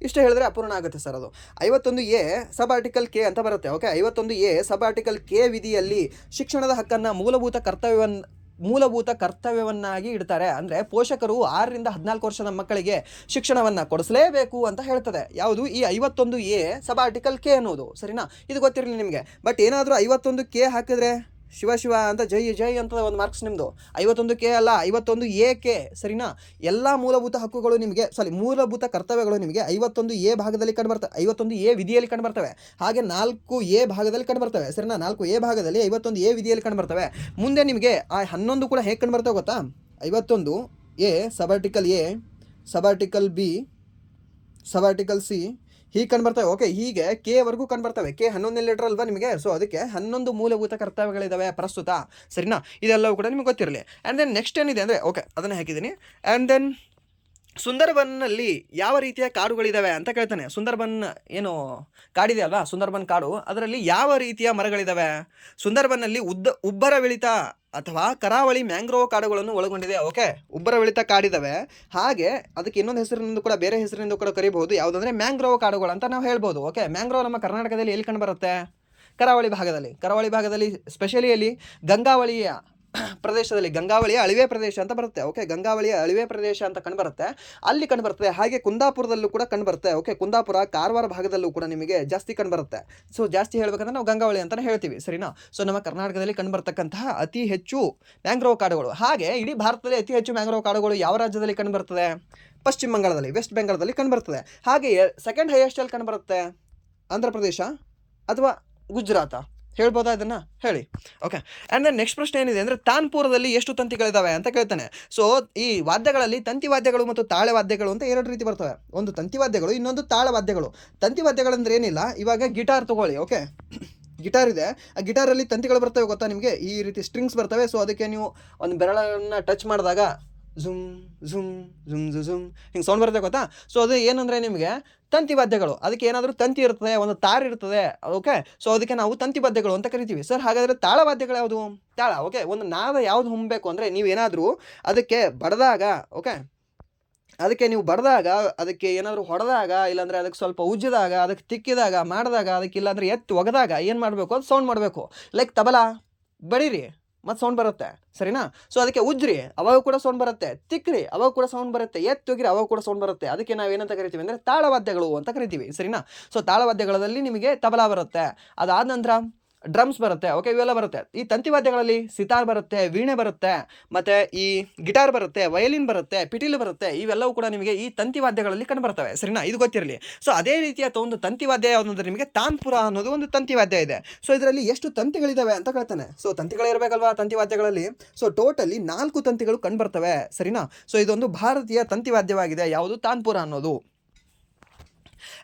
ಇಷ್ಟು ಹೇಳಿದ್ರೆ ಅಪೂರ್ಣ ಆಗುತ್ತೆ ಸರ್. ಅದು 51A ಸಬ್ ಆರ್ಟಿಕಲ್ K ಅಂತ ಬರುತ್ತೆ. ಓಕೆ, 51A ಸಬ್ ಆರ್ಟಿಕಲ್ K ವಿಧಿಯಲ್ಲಿ ಶಿಕ್ಷಣದ ಹಕ್ಕನ್ನು ಮೂಲಭೂತ ಕರ್ತವ್ಯವನ್ನಾಗಿ ಇಡ್ತಾರೆ. ಅಂದರೆ ಪೋಷಕರು 6ರಿಂದ 14 ವರ್ಷದ ಮಕ್ಕಳಿಗೆ ಶಿಕ್ಷಣವನ್ನು ಕೊಡಿಸಲೇಬೇಕು ಅಂತ ಹೇಳ್ತದೆ. ಯಾವುದು? ಈ 51A ಸಬ್ ಆರ್ಟಿಕಲ್ K ಅನ್ನೋದು. ಸರಿನಾ? ಇದು ಗೊತ್ತಿರಲಿ ನಿಮಗೆ. ಬಟ್ ಏನಾದರೂ 51K ಹಾಕಿದ್ರೆ ಶಿವ ಅಂತ ಜೈ ಅಂತ ಒಂದು ಮಾರ್ಕ್ಸ್ ನಿಮ್ಮದು. 51K ಅಲ್ಲ, 51AK. ಸರಿನಾ? ಎಲ್ಲ ಮೂಲಭೂತ ಹಕ್ಕುಗಳು ನಿಮಗೆ ಮೂಲಭೂತ ಕರ್ತವ್ಯಗಳು ನಿಮಗೆ 51A ಭಾಗದಲ್ಲಿ ಕಂಡುಬರ್ತವೆ, 51A ವಿಧಿಯಲ್ಲಿ ಕಂಡುಬರ್ತವೆ. ಹಾಗೆ 4A ಭಾಗದಲ್ಲಿ ಕಂಡುಬರ್ತವೆ. ಸರಿನಾ? 4A ಭಾಗದಲ್ಲಿ 51A ವಿಧಿಯಲ್ಲಿ ಕಂಡುಬರ್ತವೆ. ಮುಂದೆ ನಿಮಗೆ ಆ 11 ಕೂಡ ಹೇಗೆ ಕಂಡುಬರ್ತವೆ ಗೊತ್ತಾ? 51A sub article A, sub article B, sub article C ಹೀಗೆ ಕಂಡುಬರ್ತವೆ. ಓಕೆ, ಹೀಗೆ Kವರೆಗೂ ಕಂಡುಬರ್ತವೆ. K 11 ಲೀಟರ್ ಅಲ್ವಾ ನಿಮಗೆ. ಸೊ ಅದಕ್ಕೆ 11 ಮೂಲಭೂತ ಕರ್ತವ್ಯಗಳಿದ್ದಾವೆ ಪ್ರಸ್ತುತ. ಸರಿನಾ? ಇದೆಲ್ಲವೂ ಕೂಡ ನಿಮಗೆ ಗೊತ್ತಿರಲಿ. ಆ್ಯಂಡ್ ದೆನ್ ನೆಕ್ಸ್ಟ್ ಏನಿದೆ ಅಂದರೆ ಓಕೆ ಅದನ್ನು ಹಾಕಿದ್ದೀನಿ. ಆ್ಯಂಡ್ ದೆನ್ ಸುಂದರ್ಬನ್ನಲ್ಲಿ ಯಾವ ರೀತಿಯ ಕಾಡುಗಳಿದ್ದಾವೆ ಅಂತ ಕೇಳ್ತಾನೆ. ಸುಂದರ್ಬನ್ ಏನು ಕಾಡಿದೆ ಅಲ್ವಾ, ಸುಂದರ್ಬನ್ ಕಾಡು, ಅದರಲ್ಲಿ ಯಾವ ರೀತಿಯ ಮರಗಳಿದ್ದಾವೆ? ಸುಂದರ್ಬನ್ನಲ್ಲಿ ಉಬ್ಬರವಿಳಿತ ಅಥವಾ ಕರಾವಳಿ ಮ್ಯಾಂಗ್ರೋವ್ ಕಾಡುಗಳನ್ನು ಒಳಗೊಂಡಿದೆ. ಓಕೆ, ಉಬ್ಬರವಿಳಿತ ಕಾಡಿದ್ದಾವೆ. ಹಾಗೆ ಅದಕ್ಕೆ ಇನ್ನೊಂದು ಹೆಸರಿನಿಂದ ಕೂಡ ಬೇರೆ ಹೆಸರಿನಿಂದ ಕೂಡ ಕರಿಬಹುದು. ಯಾವುದಂದರೆ ಮ್ಯಾಂಗ್ರೋವ್ ಕಾಡುಗಳು ಅಂತ ನಾವು ಹೇಳ್ಬೋದು. ಓಕೆ, ಮ್ಯಾಂಗ್ರೋವ್ ನಮ್ಮ ಕರ್ನಾಟಕದಲ್ಲಿ ಎಲ್ಲಿ ಕಂಡು ಬರುತ್ತೆ? ಕರಾವಳಿ ಭಾಗದಲ್ಲಿ ಸ್ಪೆಷಲಿ ಅಲ್ಲಿ ಗಂಗಾವಳಿಯ ಪ್ರದೇಶದಲ್ಲಿ, ಗಂಗಾವಳಿಯ ಅಳಿವೆ ಪ್ರದೇಶ ಅಂತ ಬರುತ್ತೆ. ಓಕೆ, ಗಂಗಾವಳಿಯ ಅಳಿವೆ ಪ್ರದೇಶ ಅಂತ ಕಂಡುಬರುತ್ತೆ, ಅಲ್ಲಿ ಕಂಡುಬರ್ತದೆ. ಹಾಗೆ ಕುಂದಾಪುರದಲ್ಲೂ ಕೂಡ ಕಂಡುಬರುತ್ತೆ. ಓಕೆ, ಕುಂದಾಪುರ ಕಾರವಾರ ಭಾಗದಲ್ಲೂ ಕೂಡ ನಿಮಗೆ ಜಾಸ್ತಿ ಕಂಡುಬರುತ್ತೆ. ಸೊ ಜಾಸ್ತಿ ಹೇಳ್ಬೇಕಂದ್ರೆ ನಾವು ಗಂಗಾವಳಿ ಅಂತಲೇ ಹೇಳ್ತೀವಿ. ಸರಿನಾ? ಸೊ ನಮ್ಮ ಕರ್ನಾಟಕದಲ್ಲಿ ಕಂಡುಬರ್ತಕ್ಕಂತಹ ಅತಿ ಹೆಚ್ಚು ಮ್ಯಾಂಗ್ರೋವ್ ಕಾಡುಗಳು. ಹಾಗೆ ಇಡೀ ಭಾರತದಲ್ಲಿ ಅತಿ ಹೆಚ್ಚು ಮ್ಯಾಂಗ್ರೋವ್ ಕಾಡುಗಳು ಯಾವ ರಾಜ್ಯದಲ್ಲಿ ಕಂಡುಬರ್ತದೆ? ಪಶ್ಚಿಮ ಬಂಗಾಳದಲ್ಲಿ, ವೆಸ್ಟ್ ಬೆಂಗಾಳದಲ್ಲಿ ಕಂಡುಬರ್ತದೆ. ಹಾಗೆ ಸೆಕೆಂಡ್ ಹೈಯೆಸ್ಟ್ ಅಲ್ಲಿ ಕಂಡುಬರುತ್ತೆ ಆಂಧ್ರ ಪ್ರದೇಶ ಅಥವಾ ಗುಜರಾತ. ಹೇಳ್ಬೋದಾ ಇದನ್ನು? ಹೇಳಿ. ಓಕೆ, ಆ್ಯಂಡ್ ದೆನ್ ನೆಕ್ಸ್ಟ್ ಪ್ರಶ್ನೆ ಏನಿದೆ ಅಂದರೆ ತಾನ್ಪುರದಲ್ಲಿ ಎಷ್ಟು ತಂತಿಗಳಿದ್ದಾವೆ ಅಂತ ಕೇಳ್ತಾನೆ. ಸೊ ಈ ವಾದ್ಯಗಳಲ್ಲಿ ತಂತಿವಾದ್ಯಗಳು ಮತ್ತು ತಾಳವಾದ್ಯಗಳು ಅಂತ 2 ರೀತಿ ಬರ್ತವೆ. ಒಂದು ತಂತಿವಾದ್ಯಗಳು, ಇನ್ನೊಂದು ತಾಳವಾದ್ಯಗಳು. ತಂತಿವಾದ್ಯಗಳಂದ್ರೆ ಏನಿಲ್ಲ, ಇವಾಗ ಗಿಟಾರ್ ತೊಗೊಳ್ಳಿ. ಓಕೆ, ಗಿಟಾರ್ ಇದೆ, ಆ ಗಿಟಾರಲ್ಲಿ ತಂತಿಗಳು ಬರ್ತವೆ ಗೊತ್ತಾ ನಿಮಗೆ, ಈ ರೀತಿ ಸ್ಟ್ರಿಂಗ್ಸ್ ಬರ್ತವೆ. ಸೊ ಅದಕ್ಕೆ ನೀವು ಒಂದು ಬೆರಳನ್ನು ಟಚ್ ಮಾಡಿದಾಗ ಝುಮ್ ಝುಮ್ ಝುಮ್ ಝುಮ್ ಹಿಂಗೆ ಸೌಂಡ್ ಬರುತ್ತೆ ಗೊತ್ತಾ. ಸೊ ಅದು ಏನಂದರೆ ನಿಮಗೆ ತಂತಿ ವಾದ್ಯಗಳು. ಅದಕ್ಕೆ ಏನಾದರೂ ತಂತಿ ಇರ್ತದೆ, ಒಂದು ತಾರ ಇರ್ತದೆ, ಓಕೆ. ಸೊ ಅದಕ್ಕೆ ನಾವು ತಂತಿ ವಾದ್ಯಗಳು ಅಂತ ಕರಿತೀವಿ. ಸರ್ ಹಾಗಾದರೆ ತಾಳವಾದ್ಯಗಳು ಯಾವುದು? ತಾಳ, ಓಕೆ. ಒಂದು ನಾದ ಯಾವುದು ಹೊಮ್ಮಬೇಕು ಅಂದರೆ ನೀವೇನಾದರೂ ಅದಕ್ಕೆ ಬಡಿದಾಗ, ಓಕೆ, ಅದಕ್ಕೆ ನೀವು ಬಡಿದಾಗ, ಅದಕ್ಕೆ ಏನಾದರೂ ಹೊಡೆದಾಗ, ಇಲ್ಲಾಂದರೆ ಅದಕ್ಕೆ ಸ್ವಲ್ಪ ಉಜ್ಜಿದಾಗ, ಅದಕ್ಕೆ ತಿಕ್ಕಿದಾಗ, ಮಾಡಿದಾಗ, ಅದಕ್ಕೆ ಇಲ್ಲಾಂದರೆ ಎತ್ತಿ ಒಗೆದಾಗ ಏನು ಮಾಡಬೇಕು, ಅದು ಸೌಂಡ್ ಮಾಡಬೇಕು. ಲೈಕ್ ತಬಲಾ ಬಡೀರಿ ಮತ್ತು ಸೌಂಡ್ ಬರುತ್ತೆ, ಸರಿನಾ. ಸೊ ಅದಕ್ಕೆ ಉಜ್ರಿ, ಅವಾಗ ಕೂಡ ಸೌಂಡ್ ಬರುತ್ತೆ, ತಿಕ್ಕ್ರಿ, ಅವಾಗ ಕೂಡ ಸೌಂಡ್ ಬರುತ್ತೆ, ಎತ್ತಿ ಒಗಿರಿ, ಅವಾಗ ಕೂಡ ಸೌಂಡ್ ಬರುತ್ತೆ. ಅದಕ್ಕೆ ನಾವು ಏನಂತ ಕರಿತೀವಿ ಅಂದರೆ ತಾಳವಾದ್ಯಗಳು ಅಂತ ಕರಿತೀವಿ, ಸರಿನಾ. ಸೊ ತಾಳವಾದ್ಯಗಳಲ್ಲಿ ನಿಮಗೆ ತಬಲಾ ಬರುತ್ತೆ, ಅದಾದ ನಂತರ ಡ್ರಮ್ಸ್ ಬರುತ್ತೆ, ಓಕೆ, ಇವೆಲ್ಲ ಬರುತ್ತೆ. ಈ ತಂತಿವಾದ್ಯಗಳಲ್ಲಿ ಸಿತಾರ್ ಬರುತ್ತೆ, ವೀಣೆ ಬರುತ್ತೆ, ಮತ್ತು ಈ ಗಿಟಾರ್ ಬರುತ್ತೆ, ವಯಲಿನ್ ಬರುತ್ತೆ, ಪಿಟೀಲು ಬರುತ್ತೆ. ಇವೆಲ್ಲವೂ ಕೂಡ ನಿಮಗೆ ಈ ತಂತಿವಾದ್ಯಗಳಲ್ಲಿ ಕಂಡು ಬರ್ತವೆ, ಸರಿನಾ. ಇದು ಗೊತ್ತಿರಲಿ. ಸೊ ಅದೇ ರೀತಿಯ ಒಂದು ತಂತಿವಾದ್ಯ ಯಾವುದು ಅಂದರೆ ನಿಮಗೆ ತಾನ್ಪುರ ಅನ್ನೋದು ಒಂದು ತಂತಿವಾದ್ಯ ಇದೆ. ಸೊ ಇದರಲ್ಲಿ ಎಷ್ಟು ತಂತಿಗಳಿದ್ದಾವೆ ಅಂತ ಕೇಳ್ತಾನೆ. ಸೊ ತಂತಿಗಳಿರಬೇಕಲ್ವಾ ತಂತಿವಾದ್ಯಗಳಲ್ಲಿ. ಸೊ ಟೋಟಲಿ 4 ತಂತಿಗಳು ಕಂಡು ಬರ್ತವೆ, ಸರಿನಾ. ಸೊ ಇದೊಂದು ಭಾರತೀಯ ತಂತಿವಾದ್ಯವಾಗಿದೆ, ಯಾವುದು ತಾನ್ಪುರ ಅನ್ನೋದು.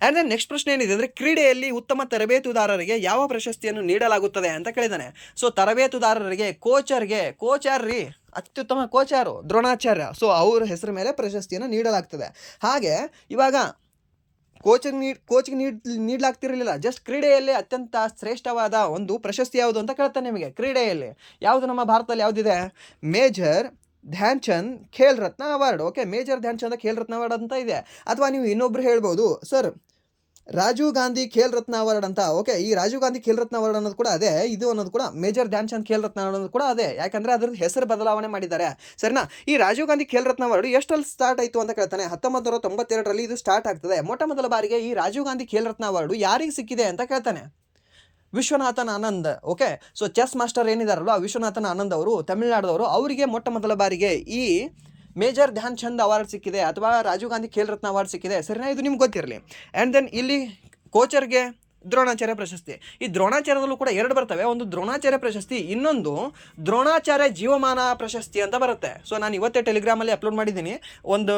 ಆ್ಯಂಡ್ ದೆನ್ ನೆಕ್ಸ್ಟ್ ಪ್ರಶ್ನೆ ಏನಿದೆ ಅಂದರೆ ಕ್ರೀಡೆಯಲ್ಲಿ ಉತ್ತಮ ತರಬೇತುದಾರರಿಗೆ ಯಾವ ಪ್ರಶಸ್ತಿಯನ್ನು ನೀಡಲಾಗುತ್ತದೆ ಅಂತ ಕೇಳಿದ್ದಾನೆ. ಸೊ ತರಬೇತುದಾರರಿಗೆ, ಕೋಚರ್ರಿ, ಅತ್ಯುತ್ತಮ ಕೋಚ್ ಯಾರು? ದ್ರೋಣಾಚಾರ್ಯ. ಸೊ ಅವ್ರ ಹೆಸರು ಮೇಲೆ ಪ್ರಶಸ್ತಿಯನ್ನು ನೀಡಲಾಗ್ತದೆ. ಹಾಗೆ ಇವಾಗ ಕೋಚ್ಗೆ ನೀಡಲಾಗ್ತಿರಲಿಲ್ಲ, ಜಸ್ಟ್ ಕ್ರೀಡೆಯಲ್ಲೇ ಅತ್ಯಂತ ಶ್ರೇಷ್ಠವಾದ ಒಂದು ಪ್ರಶಸ್ತಿ ಯಾವುದು ಅಂತ ಕೇಳ್ತಾನೆ ನಿಮಗೆ. ಕ್ರೀಡೆಯಲ್ಲಿ ಯಾವುದು ನಮ್ಮ ಭಾರತದಲ್ಲಿ ಯಾವುದಿದೆ? Major Dhyan Chand Khel Ratna award, okay. Major Dhyan Chand Khel Ratna award ಅಂತ ಇದೆ. ಅಥವಾ ನೀವು ಇನ್ನೊಬ್ರು ಹೇಳ್ಬೋದು, ಸರ್ ರಾಜೀವ್ ಗಾಂಧಿ ಖೇಲ್ ರತ್ನ ಅವಾರ್ಡ್ ಅಂತ, ಓಕೆ. ಈ ರಾಜೀವ್ ಗಾಂಧಿ ಖೇಲ್ ರತ್ನ ಅವಾರ್ಡ್ ಅನ್ನೋದು ಕೂಡ ಅದೇ, ಇದು ಅನ್ನೋದು ಕೂಡ ಮೇಜರ್ ಧ್ಯಾನ್ ಚಂದ್ ಖೇಲ್ ರತ್ನ ಅನ್ನೋದು ಕೂಡ ಅದೇ. ಯಾಕಂದರೆ ಅದ್ರ ಹೆಸರು ಬದಲಾವಣೆ ಮಾಡಿದ್ದಾರೆ, ಸರಿನಾ. ಈ ರಾಜೀವ್ ಗಾಂಧಿ ಖೇಲ್ ರತ್ನ ಅವಾರ್ಡ್ ಎಷ್ಟಲ್ಲಿ ಸ್ಟಾರ್ಟ್ ಆಯಿತು ಅಂತ ಕೇಳ್ತಾನೆ. 1992ರಲ್ಲಿ ಇದು ಸ್ಟಾರ್ಟ್ ಆಗ್ತದೆ. ಮೊದಲ ಬಾರಿಗೆ ಈ ರಾಜೀವ್ ಗಾಂಧಿ ಖೇಲ್ ರತ್ನ ಅವಾರ್ಡು ಯಾರಿಗೆ ಸಿಕ್ಕಿದೆ ಅಂತ ಕೇಳ್ತಾನೆ. Viswanathan Anand, okay. So chess master ಏನಿದಾರಲ್ಲ ವಿಶ್ವನಾಥನ್ ಆನಂದ್ ಅವರು, ತಮಿಳುನಾಡದವರು, ಅವರಿಗೆ ಮೊದಲ ಬಾರಿಗೆ ಈ ಮೇಜರ್ ಧ್ಯಾನ್ ಚಂದ್ ಅವಾರ್ಡ್ ಸಿಕ್ಕಿದೆ, ಅಥವಾ ರಾಜೀವ್ ಗಾಂಧಿ ಖೇಲ್ ರತ್ನ ಅವಾರ್ಡ್ ಸಿಕ್ಕಿದೆ, ಸರಿನಾ. ಇದು ನಿಮ್ಗೆ ಗೊತ್ತಿರಲಿ. ಆ್ಯಂಡ್ ದೆನ್ ಇಲ್ಲಿ ಕೋಚರ್ಗೆ ದ್ರೋಣಾಚಾರ್ಯ ಪ್ರಶಸ್ತಿ. ಈ ದ್ರೋಣಾಚಾರ್ಯದಲ್ಲೂ ಕೂಡ 2 ಬರ್ತವೆ, ಒಂದು ದ್ರೋಣಾಚಾರ್ಯ ಪ್ರಶಸ್ತಿ, ಇನ್ನೊಂದು ದ್ರೋಣಾಚಾರ್ಯ ಜೀವಮಾನ ಪ್ರಶಸ್ತಿ ಅಂತ ಬರುತ್ತೆ. ಸೊ ನಾನು ಇವತ್ತೇ ಟೆಲಿಗ್ರಾಮಲ್ಲಿ ಅಪ್ಲೋಡ್ ಮಾಡಿದ್ದೀನಿ. ಒಂದು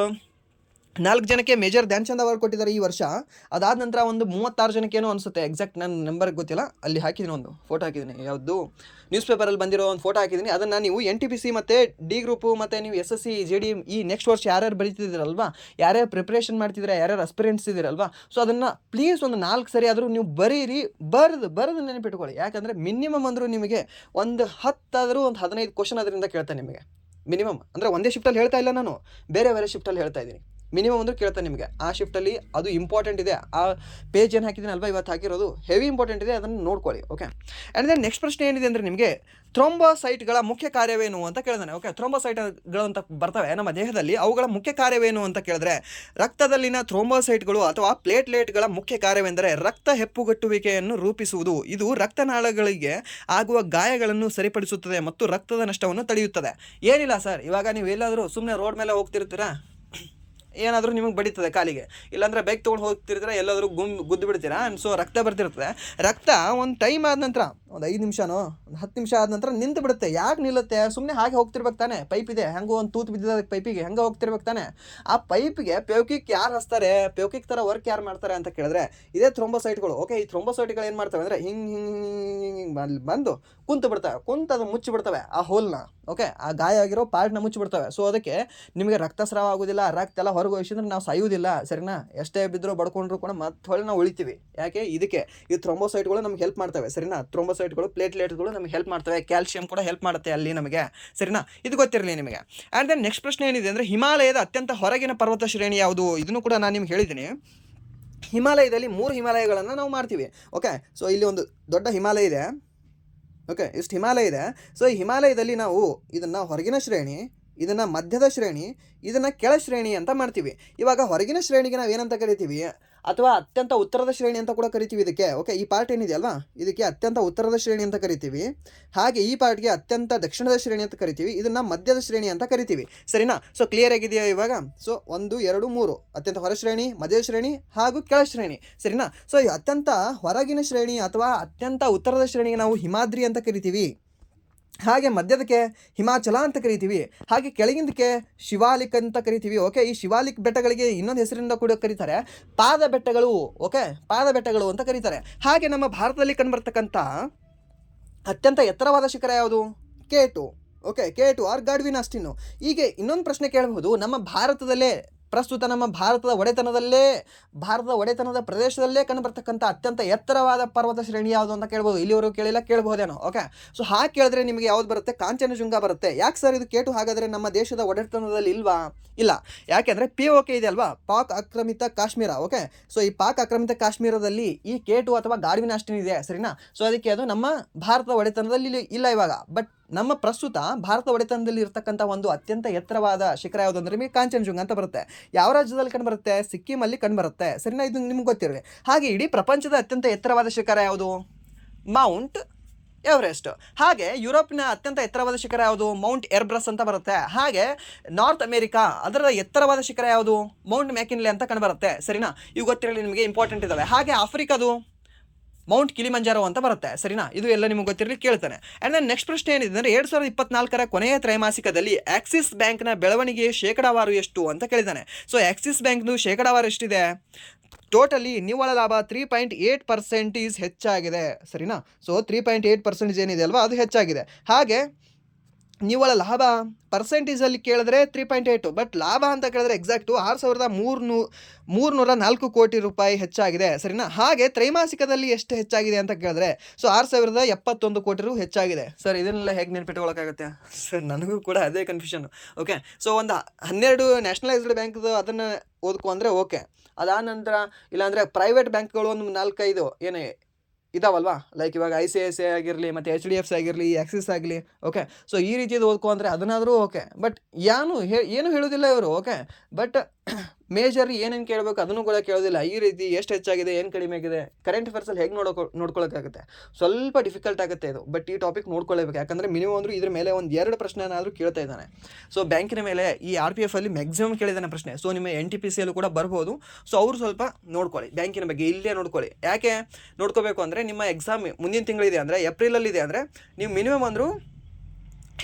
4 ಜನಕ್ಕೆ ಮೇಜರ್ ಧ್ಯಾನ್ ಚಂದ್ ಅವಾರ್ಡ್ ಕೊಟ್ಟಿದ್ದಾರೆ ಈ ವರ್ಷ. ಅದಾದ ನಂತರ ಒಂದು 36 ಜನಕ್ಕೆ ಏನೋ ಅನಿಸುತ್ತೆ, ಎಕ್ಸಾಕ್ಟ್ ನನ್ನ ನಂಬರ್ಗೆ ಗೊತ್ತಿಲ್ಲ. ಅಲ್ಲಿ ಹಾಕಿದ್ದೀನಿ, ಒಂದು ಫೋಟೋ ಹಾಕಿದ್ದೀನಿ, ಯಾವುದು ನ್ಯೂಸ್ ಪೇಪರಲ್ಲಿ ಬಂದಿರೋ ಒಂದು ಫೋಟೋ ಹಾಕಿದ್ದೀನಿ. ಅದನ್ನು ನೀವು NTPC ಮತ್ತು ಡಿ ಗ್ರೂಪು ಮತ್ತು ನೀವು SSC JD ಈ ನೆಕ್ಸ್ಟ್ ವರ್ಷ ಯಾರ್ಯಾರು ಬರೀತಿದ್ದೀರಲ್ವಾ, ಯಾರ್ಯಾರು ಪ್ರಿಪ್ರೇಷನ್ ಮಾಡ್ತಿದ್ದೀರಾ, ಯಾರ್ಯಾರು ಅಸ್ಪಿರೆಂಟ್ಸ್ ಇದ್ದೀರಲ್ವಾ, ಸೊ ಅದನ್ನು ಪ್ಲೀಸ್ ಒಂದು 4 ಸರಿ ಆದರೂ ನೀವು ಬರೀರಿ, ಬರೆದು ನೆನಪಿಟ್ಕೊಳ್ಳಿ. ಯಾಕಂದರೆ ಮಿನಿಮಮ್ ಅಂದರೂ ನಿಮಗೆ ಒಂದು 10 ಆದರೂ ಒಂದು 15 ಕ್ವಶನ್ ಅದರಿಂದ ಕೇಳ್ತಾನೆ ನಿಮಗೆ, ಮಿನಿಮಮ್. ಅಂದರೆ ಒಂದೇ ಶಿಫ್ಟಲ್ಲಿ ಹೇಳ್ತಾ ಇಲ್ಲ ನಾನು, ಬೇರೆ ಶಿಫ್ಟಲ್ಲಿ ಹೇಳ್ತಾ ಇದ್ದೀನಿ. ಮಿನಿಮಮ್ ಅಂದರೂ ಕೇಳ್ತಾನೆ ನಿಮಗೆ. ಆ ಶಿಫ್ಟಲ್ಲಿ ಅದು ಇಂಪಾರ್ಟೆಂಟ್ ಇದೆ. ಆ ಪೇಜ್ ಏನು ಹಾಕಿದ್ದೀನಿ ಅಲ್ವಾ ಇವತ್ತು ಹಾಕಿರೋದು, ಹೆವಿ ಇಂಪಾರ್ಟೆಂಟ್ ಇದೆ, ಅದನ್ನು ನೋಡ್ಕೊಳ್ಳಿ, ಓಕೆ. ಆ್ಯಂಡ್ ದೆನ್ ನೆಕ್ಸ್ಟ್ ಪ್ರಶ್ನೆ ಏನಿದೆ ಅಂದರೆ ನಿಮಗೆ ಥ್ರೋಂಬೋಸೈಟ್ಗಳ ಮುಖ್ಯ ಕಾರ್ಯವೇನು ಅಂತ ಕೇಳಿದಾನೆ, ಓಕೆ. ಥ್ರೋಂಬೋಸೈಟ್ಗಳು ಅಂತ ಬರ್ತವೆ ನಮ್ಮ ದೇಹದಲ್ಲಿ, ಅವುಗಳ ಮುಖ್ಯ ಕಾರ್ಯವೇನು ಅಂತ ಕೇಳಿದ್ರೆ ರಕ್ತದಲ್ಲಿನ ಥ್ರೋಂಬೋಸೈಟ್ಗಳು ಅಥವಾ ಪ್ಲೇಟ್ಲೆಟ್ಗಳ ಮುಖ್ಯ ಕಾರ್ಯವೆಂದರೆ ರಕ್ತ ಹೆಪ್ಪುಗಟ್ಟುವಿಕೆಯನ್ನು ರೂಪಿಸುವುದು. ಇದು ರಕ್ತನಾಳಗಳಿಗೆ ಆಗುವ ಗಾಯಗಳನ್ನು ಸರಿಪಡಿಸುತ್ತದೆ ಮತ್ತು ರಕ್ತದ ನಷ್ಟವನ್ನು ತಡೆಯುತ್ತದೆ. ಏನಿಲ್ಲ ಸರ್, ಇವಾಗ ನೀವು ಎಲ್ಲಾದರೂ ಸುಮ್ಮನೆ ರೋಡ್ ಮೇಲೆ ಹೋಗ್ತಿರ್ತೀರಾ, ಏನಾದರೂ ನಿಮಗೆ ಬಡಿತದೆ ಕಾಲಿಗೆ, ಇಲ್ಲಾಂದರೆ ಬೈಕ್ ತೊಗೊಂಡು ಹೋಗ್ತಿರ್ತೀರ, ಎಲ್ಲಾದರೂ ಗುದ್ದು ಬಿಡ್ತೀರಾ. ಸೊ ರಕ್ತ ಬರ್ತಿರ್ತದೆ. ರಕ್ತ ಒಂದು ಟೈಮ್ ಆದ ನಂತರ, ಒಂದು 5 ನಿಮಿಷನೋ ಒಂದು 10 ನಿಮಿಷ ಆದ ನಂತರ ನಿಂತು ಬಿಡುತ್ತೆ. ಯಾಕೆ ನಿಲ್ಲುತ್ತೆ? ಸುಮ್ಮನೆ ಹಾಗೆ ಹೋಗ್ತಿರ್ಬೇಕು ತಾನೆ. ಪೈಪ್ ಇದೆ, ಹೆಂಗೋ ಒಂದು ತೂತು ಬಿದ್ದಿದೆ ಅದಕ್ಕೆ ಪೈಪಿಗೆ, ಹೆಂಗೆ ಹೋಗ್ತಿರ್ಬೇಕು ತಾನೆ. ಆ ಪೈಪಿಗೆ ಪ್ಯೋಕಿಕ್ ಯಾರು ಹಚ್ತಾರೆ, ಪ್ಯೋಕಿಕ್ ಥರ ವರ್ಕ್ ಯಾರು ಮಾಡ್ತಾರೆ ಅಂತ ಕೇಳಿದ್ರೆ ಇದೇ ಥ್ರೋಂಬೋಸೈಟ್ಗಳು, ಓಕೆ. ಈ ಥ್ರೋಂಬೋಸೈಟ್ಗಳು ಏನು ಮಾಡ್ತವೆ ಅಂದರೆ ಹಿಂಗೆ ಬಂದು ಕುಂತು ಬಿಡ್ತವೆ, ಅದು ಮುಚ್ಚಿ ಬಿಡ್ತವೆ ಆ ಹೋಲ್ನ, ಓಕೆ. ಆ ಗಾಯ ಆಗಿರೋ ಪಾರ್ಟ್ನ ಮುಚ್ಚಿ ಬಿಡ್ತವೆ. ಸೊ ಅದಕ್ಕೆ ನಿಮಗೆ ರಕ್ತಸ್ರಾವ ಆಗೋದಿಲ್ಲ, ರಕ್ತ ಎಲ್ಲ ಹೊರಗೆ ಹೋಗಿಸಿದ್ರೆ ನಾವು ಸಾಯುವುದಿಲ್ಲ, ಸರಿನಾ. ಎಷ್ಟೇ ಬಿದ್ದರೂ ಬಡ್ಕೊಂಡ್ರು ಕೂಡ ಮತ್ತೆ ಹೊಳ್ಳಿ ನಾವು ಉಳಿತೀವಿ. ಯಾಕೆ? ಇದಕ್ಕೆ ಈ ಥ್ರೋಂಬೋಸೈಟ್ಗಳು ನಮ್ಗೆ ಹೆಲ್ಪ್ ಮಾಡ್ತವೆ, ಸರಿನಾ. ಥ್ರೋಂಬೋಸೈಟ್ಗಳು, ಪ್ಲೇಟ್ಲೆಟ್ಗಳು ನಮಗೆ ಹೆಲ್ಪ್ ಮಾಡ್ತವೆ, ಕ್ಯಾಲ್ಸಿಯಂ ಕೂಡ ಹೆಲ್ಪ್ ಮಾಡುತ್ತೆ ಅಲ್ಲಿ ನಮಗೆ, ಸರಿನಾ. ಇದು ಗೊತ್ತಿರಲಿ ನಿಮಗೆ. ಆ್ಯಂಡ್ ದೆನ್ ನೆಕ್ಸ್ಟ್ ಪ್ರಶ್ನೆ ಏನಿದೆ ಅಂದರೆ ಹಿಮಾಲಯದ ಅತ್ಯಂತ ಹೊರಗಿನ ಪರ್ವತ ಶ್ರೇಣಿ ಯಾವುದು? ಇದನ್ನು ಕೂಡ ನಾನು ನಿಮ್ಗೆ ಹೇಳಿದ್ದೀನಿ. ಹಿಮಾಲಯದಲ್ಲಿ 3 ಹಿಮಾಲಯಗಳನ್ನು ನಾವು ಮಾಡ್ತೀವಿ, ಓಕೆ. ಸೊ ಇಲ್ಲಿ ಒಂದು ದೊಡ್ಡ ಹಿಮಾಲಯ ಇದೆ, ಓಕೆ. ಇಷ್ಟು ಹಿಮಾಲಯ ಇದೆ. ಸೊ ಈ ಹಿಮಾಲಯದಲ್ಲಿ ನಾವು ಇದನ್ನು ಹೊರಗಿನ ಶ್ರೇಣಿ, ಇದನ್ನು ಮಧ್ಯದ ಶ್ರೇಣಿ, ಇದನ್ನು ಕೆಳ ಶ್ರೇಣಿ ಅಂತ ಮಾಡ್ತೀವಿ. ಇವಾಗ ಹೊರಗಿನ ಶ್ರೇಣಿಗೆ ನಾವು ಏನಂತ ಕರಿತೀವಿ, ಅಥವಾ ಅತ್ಯಂತ ಉತ್ತರದ ಶ್ರೇಣಿ ಅಂತ ಕೂಡ ಕರಿತೀವಿ ಇದಕ್ಕೆ, ಓಕೆ. ಈ ಪಾರ್ಟ್ ಏನಿದೆಯಲ್ವಾ, ಇದಕ್ಕೆ ಅತ್ಯಂತ ಉತ್ತರದ ಶ್ರೇಣಿ ಅಂತ ಕರಿತೀವಿ. ಹಾಗೆ ಈ ಪಾರ್ಟ್ಗೆ ಅತ್ಯಂತ ದಕ್ಷಿಣದ ಶ್ರೇಣಿ ಅಂತ ಕರಿತೀವಿ, ಇದನ್ನು ಮಧ್ಯದ ಶ್ರೇಣಿ ಅಂತ ಕರಿತೀವಿ, ಸರಿನಾ. ಸೊ ಕ್ಲಿಯರ್ ಆಗಿದೆಯಾ ಇವಾಗ? ಸೊ 1, 2, 3 ಅತ್ಯಂತ ಹೊರ ಶ್ರೇಣಿ, ಮಧ್ಯದ ಶ್ರೇಣಿ ಹಾಗೂ ಕೆಳ ಶ್ರೇಣಿ, ಸರಿನಾ. ಸೊ ಈ ಅತ್ಯಂತ ಹೊರಗಿನ ಶ್ರೇಣಿ ಅಥವಾ ಅತ್ಯಂತ ಉತ್ತರದ ಶ್ರೇಣಿಗೆ ನಾವು ಹಿಮಾದ್ರಿ ಅಂತ ಕರಿತೀವಿ. ಹಾಗೆ ಮಧ್ಯದಕ್ಕೆ ಹಿಮಾಚಲ ಅಂತ ಕರಿತೀವಿ. ಹಾಗೆ ಕೆಳಗಿಂದಕ್ಕೆ ಶಿವಾಲಿಕ್ ಅಂತ ಕರಿತೀವಿ. ಓಕೆ, ಈ ಶಿವಾಲಿಕ್ ಬೆಟ್ಟಗಳಿಗೆ ಇನ್ನೊಂದು ಹೆಸರಿಂದ ಕೂಡ ಕರೀತಾರೆ, ಪಾದ ಬೆಟ್ಟಗಳು. ಓಕೆ, ಪಾದ ಬೆಟ್ಟಗಳು ಅಂತ ಕರೀತಾರೆ. ಹಾಗೆ ನಮ್ಮ ಭಾರತದಲ್ಲಿ ಕಂಡುಬರ್ತಕ್ಕಂಥ ಅತ್ಯಂತ ಎತ್ತರವಾದ ಶಿಖರ ಯಾವುದು? K2. Okay, K2 or Godwin Austen. ಹೀಗೆ ಇನ್ನೊಂದು ಪ್ರಶ್ನೆ ಕೇಳಬಹುದು, ನಮ್ಮ ಭಾರತದಲ್ಲೇ ಪ್ರಸ್ತುತ ನಮ್ಮ ಭಾರತದ ಒಡೆತನದ ಪ್ರದೇಶದಲ್ಲೇ ಕಂಡುಬರ್ತಕ್ಕಂಥ ಅತ್ಯಂತ ಎತ್ತರವಾದ ಪರ್ವತ ಶ್ರೇಣಿ ಯಾವುದು ಅಂತ ಕೇಳ್ಬೋದು. ಇಲ್ಲಿವರೆಗೂ ಕೇಳಿಲ್ಲ, ಕೇಳ್ಬೋದೇನೋ. ಓಕೆ, ಸೊ ಹಾಗೆ ಕೇಳಿದ್ರೆ ನಿಮಗೆ ಯಾವ್ದು ಬರುತ್ತೆ? ಕಾಂಚನಜುಂಗ ಬರುತ್ತೆ. ಯಾಕೆ ಸರ್ ಇದು K2 ಹಾಗಾದರೆ ನಮ್ಮ ದೇಶದ ಒಡೆತನದಲ್ಲಿ ಇಲ್ವಾ? ಇಲ್ಲ, ಯಾಕೆಂದರೆ POK ಇದೆ ಅಲ್ವಾ, ಪಾಕ್ ಆಕ್ರಮಿತ ಕಾಶ್ಮೀರ. ಓಕೆ, ಸೊ ಈ ಪಾಕ್ ಆಕ್ರಮಿತ ಕಾಶ್ಮೀರದಲ್ಲಿ ಈ K2 ಅಥವಾ ಗಾಡ್ವಿನ್ ಆಸ್ಟಿನ್ ಇದೆ, ಸರಿನಾ? ಸೊ ಅದಕ್ಕೆ ಅದು ನಮ್ಮ ಭಾರತದ ಒಡೆತನದಲ್ಲಿ ಇಲ್ಲ ಇವಾಗ. ಬಟ್ ನಮ್ಮ ಪ್ರಸ್ತುತ ಭಾರತ ಒಡೆತನದಲ್ಲಿ ಇರ್ತಕ್ಕಂಥ ಒಂದು ಅತ್ಯಂತ ಎತ್ತರವಾದ ಶಿಖರ ಯಾವುದು ಅಂದರೆ ನಿಮಗೆ ಕಾಂಚನಜುಂಗ ಅಂತ ಬರುತ್ತೆ. ಯಾವ ರಾಜ್ಯದಲ್ಲಿ ಕಂಡುಬರುತ್ತೆ? ಸಿಕ್ಕಿಮಲ್ಲಿ ಕಂಡುಬರುತ್ತೆ, ಸರಿನಾ? ಇದು ನಿಮ್ಗೆ ಗೊತ್ತಿರಲಿ. ಹಾಗೆ ಇಡೀ ಪ್ರಪಂಚದ ಅತ್ಯಂತ ಎತ್ತರವಾದ ಶಿಖರ ಯಾವುದು? Mount Everest. ಹಾಗೆ ಯುರೋಪಿನ ಅತ್ಯಂತ ಎತ್ತರವಾದ ಶಿಖರ ಯಾವುದು? ಮೌಂಟ್ ಎರ್ಬ್ರಸ್ ಅಂತ ಬರುತ್ತೆ. ಹಾಗೆ ನಾರ್ತ್ ಅಮೇರಿಕಾ ಅದರ ಎತ್ತರವಾದ ಶಿಖರ ಯಾವುದು? ಮೌಂಟ್ ಮ್ಯಾಕಿನ್ಲೆ ಅಂತ ಕಂಡುಬರುತ್ತೆ, ಸರಿನಾ? ಇವು ಗೊತ್ತಿರಲಿ, ನಿಮಗೆ ಇಂಪಾರ್ಟೆಂಟ್ ಇದ್ದಾವೆ. ಹಾಗೆ ಆಫ್ರಿಕಾದು ಮೌಂಟ್ ಕಿಲಿಮಂಜಾರೋ ಅಂತ ಬರುತ್ತೆ, ಸರಿನಾ? ಇದು ಎಲ್ಲ ನಿಮಗೆ ಗೊತ್ತಿರಲಿ, ಕೇಳ್ತಾನೆ. ಆ್ಯಂಡ್ ದೆನ್ ನೆಕ್ಸ್ಟ್ ಪ್ರಶ್ನೆ ಏನಿದೆ ಅಂದರೆ 2024ರ ಕೊನೆಯ ತ್ರೈಮಾಸಿಕದಲ್ಲಿ ಆಕ್ಸಿಸ್ ಬ್ಯಾಂಕ್ನ ಬೆಳವಣಿಗೆ ಶೇಕಡಾವಾರು ಎಷ್ಟು ಅಂತ ಕೇಳಿದ್ದಾನೆ. ಸೊ ಆಕ್ಸಿಸ್ ಬ್ಯಾಂಕ್ದು ಶೇಕಡಾವಾರು ಎಷ್ಟಿದೆ? ಟೋಟಲಿ ನಿವ್ವಳ ಲಾಭ 3.8% ಹೆಚ್ಚಾಗಿದೆ, ಸರಿನಾ? ಸೊ 3.8% ಏನಿದೆ ಅಲ್ವಾ, ಅದು ಹೆಚ್ಚಾಗಿದೆ. ಹಾಗೆ ನಿವ್ವಳ ಲಾಭ ಪರ್ಸೆಂಟೇಜಲ್ಲಿ ಕೇಳಿದ್ರೆ 3.8, ಬಟ್ ಲಾಭ ಅಂತ ಕೇಳಿದ್ರೆ ಎಕ್ಸಾಕ್ಟು 6,304 ಕೋಟಿ ರೂಪಾಯಿ ಹೆಚ್ಚಾಗಿದೆ, ಸರಿನಾ? ಹಾಗೆ ತ್ರೈಮಾಸಿಕದಲ್ಲಿ ಎಷ್ಟು ಹೆಚ್ಚಾಗಿದೆ ಅಂತ ಕೇಳಿದ್ರೆ ಸೊ 6,071 ಕೋಟಿ ರೂ ಹೆಚ್ಚಾಗಿದೆ. ಸರ್ ಇದನ್ನೆಲ್ಲ ಹೇಗೆ ನೆನಪಿಟ್ಕೊಳ್ಳೋಕ್ಕಾಗುತ್ತೆ ಸರ್? ನನಗೂ ಕೂಡ ಅದೇ ಕನ್ಫ್ಯೂಷನ್. ಓಕೆ, ಸೊ ಒಂದು 12 ನ್ಯಾಷನಲೈಸ್ಡ್ ಬ್ಯಾಂಕ್ದು ಅದನ್ನು ಓದ್ಕೊ ಅಂದರೆ ಓಕೆ. ಅದಾದ ನಂತರ ಇಲ್ಲಾಂದರೆ ಪ್ರೈವೇಟ್ ಬ್ಯಾಂಕ್ಗಳು ಒಂದು 4-5 ಏನೇ ಇದಾವಲ್ವಾ, ಲೈಕ್ ಇವಾಗ ICICI ಆಗಿರಲಿ, ಮತ್ತು HDFC ಆಗಿರಲಿ, ಆಕ್ಸಿಸ್ ಆಗಲಿ. ಓಕೆ, ಸೊ ಈ ರೀತಿಯದು ಓದ್ಕೊ ಅಂದರೆ ಅದನ್ನಾದರೂ ಓಕೆ. ಬಟ್ ಏನು ಹೇಳೋದಿಲ್ಲ ಇವರು. ಓಕೆ, ಬಟ್ ಮೇಜರ್ ಏನೇನು ಕೇಳಬೇಕು ಅದನ್ನು ಕೂಡ ಕೇಳೋದಿಲ್ಲ. ಈ ರೀತಿ ಎಷ್ಟು ಹೆಚ್ಚಾಗಿದೆ, ಏನು ಕಡಿಮೆ ಆಗಿದೆ, ಕರೆಂಟ್ ಅಫೇರ್ಸಲ್ಲಿ ಹೇಗೆ ನೋಡ್ಕೊಳ್ಳೋಕ್ಕಾಗುತ್ತೆ? ಸ್ವಲ್ಪ ಡಿಫಿಕಲ್ಟ್ ಆಗುತ್ತೆ ಇದು. ಬಟ್ ಈ ಟಾಪಿಕ್ ನೋಡ್ಕೊಳ್ಳೇಬೇಕು, ಯಾಕಂದರೆ ಮಿನಿಮಮ್ ಅಂದರೂ ಇದ್ರ ಮೇಲೆ ಒಂದು 2 ಪ್ರಶ್ನೆನಾದರೂ ಕೇಳ್ತಾ ಇದ್ದಾನೆ. ಸೊ ಬ್ಯಾಂಕಿನ ಮೇಲೆ ಈ RPF ಅಲ್ಲಿ ಮ್ಯಾಕ್ಸಿಮಮ್ ಕೇಳಿದ್ದಾನೆ ಪ್ರಶ್ನೆ. ಸೊ ನಿಮ್ಮ NTPCಯಲ್ಲೂ ಕೂಡ ಬರ್ಬೋದು. ಸೊ ಅವರು ಸ್ವಲ್ಪ ನೋಡ್ಕೊಳ್ಳಿ, ಬ್ಯಾಂಕಿನ ಬಗ್ಗೆ ಇಲ್ಲೇ ನೋಡ್ಕೊಳ್ಳಿ. ಯಾಕೆ ನೋಡ್ಕೋಬೇಕು ಅಂದರೆ ನಿಮ್ಮ ಎಕ್ಸಾಮ್ ಮುಂದಿನ ತಿಂಗಳಿದೆ ಅಂದರೆ, ಏಪ್ರಿಲಲ್ಲಿದೆ ಅಂದರೆ ನೀವು ಮಿನಿಮಮ್ ಅಂದರೂ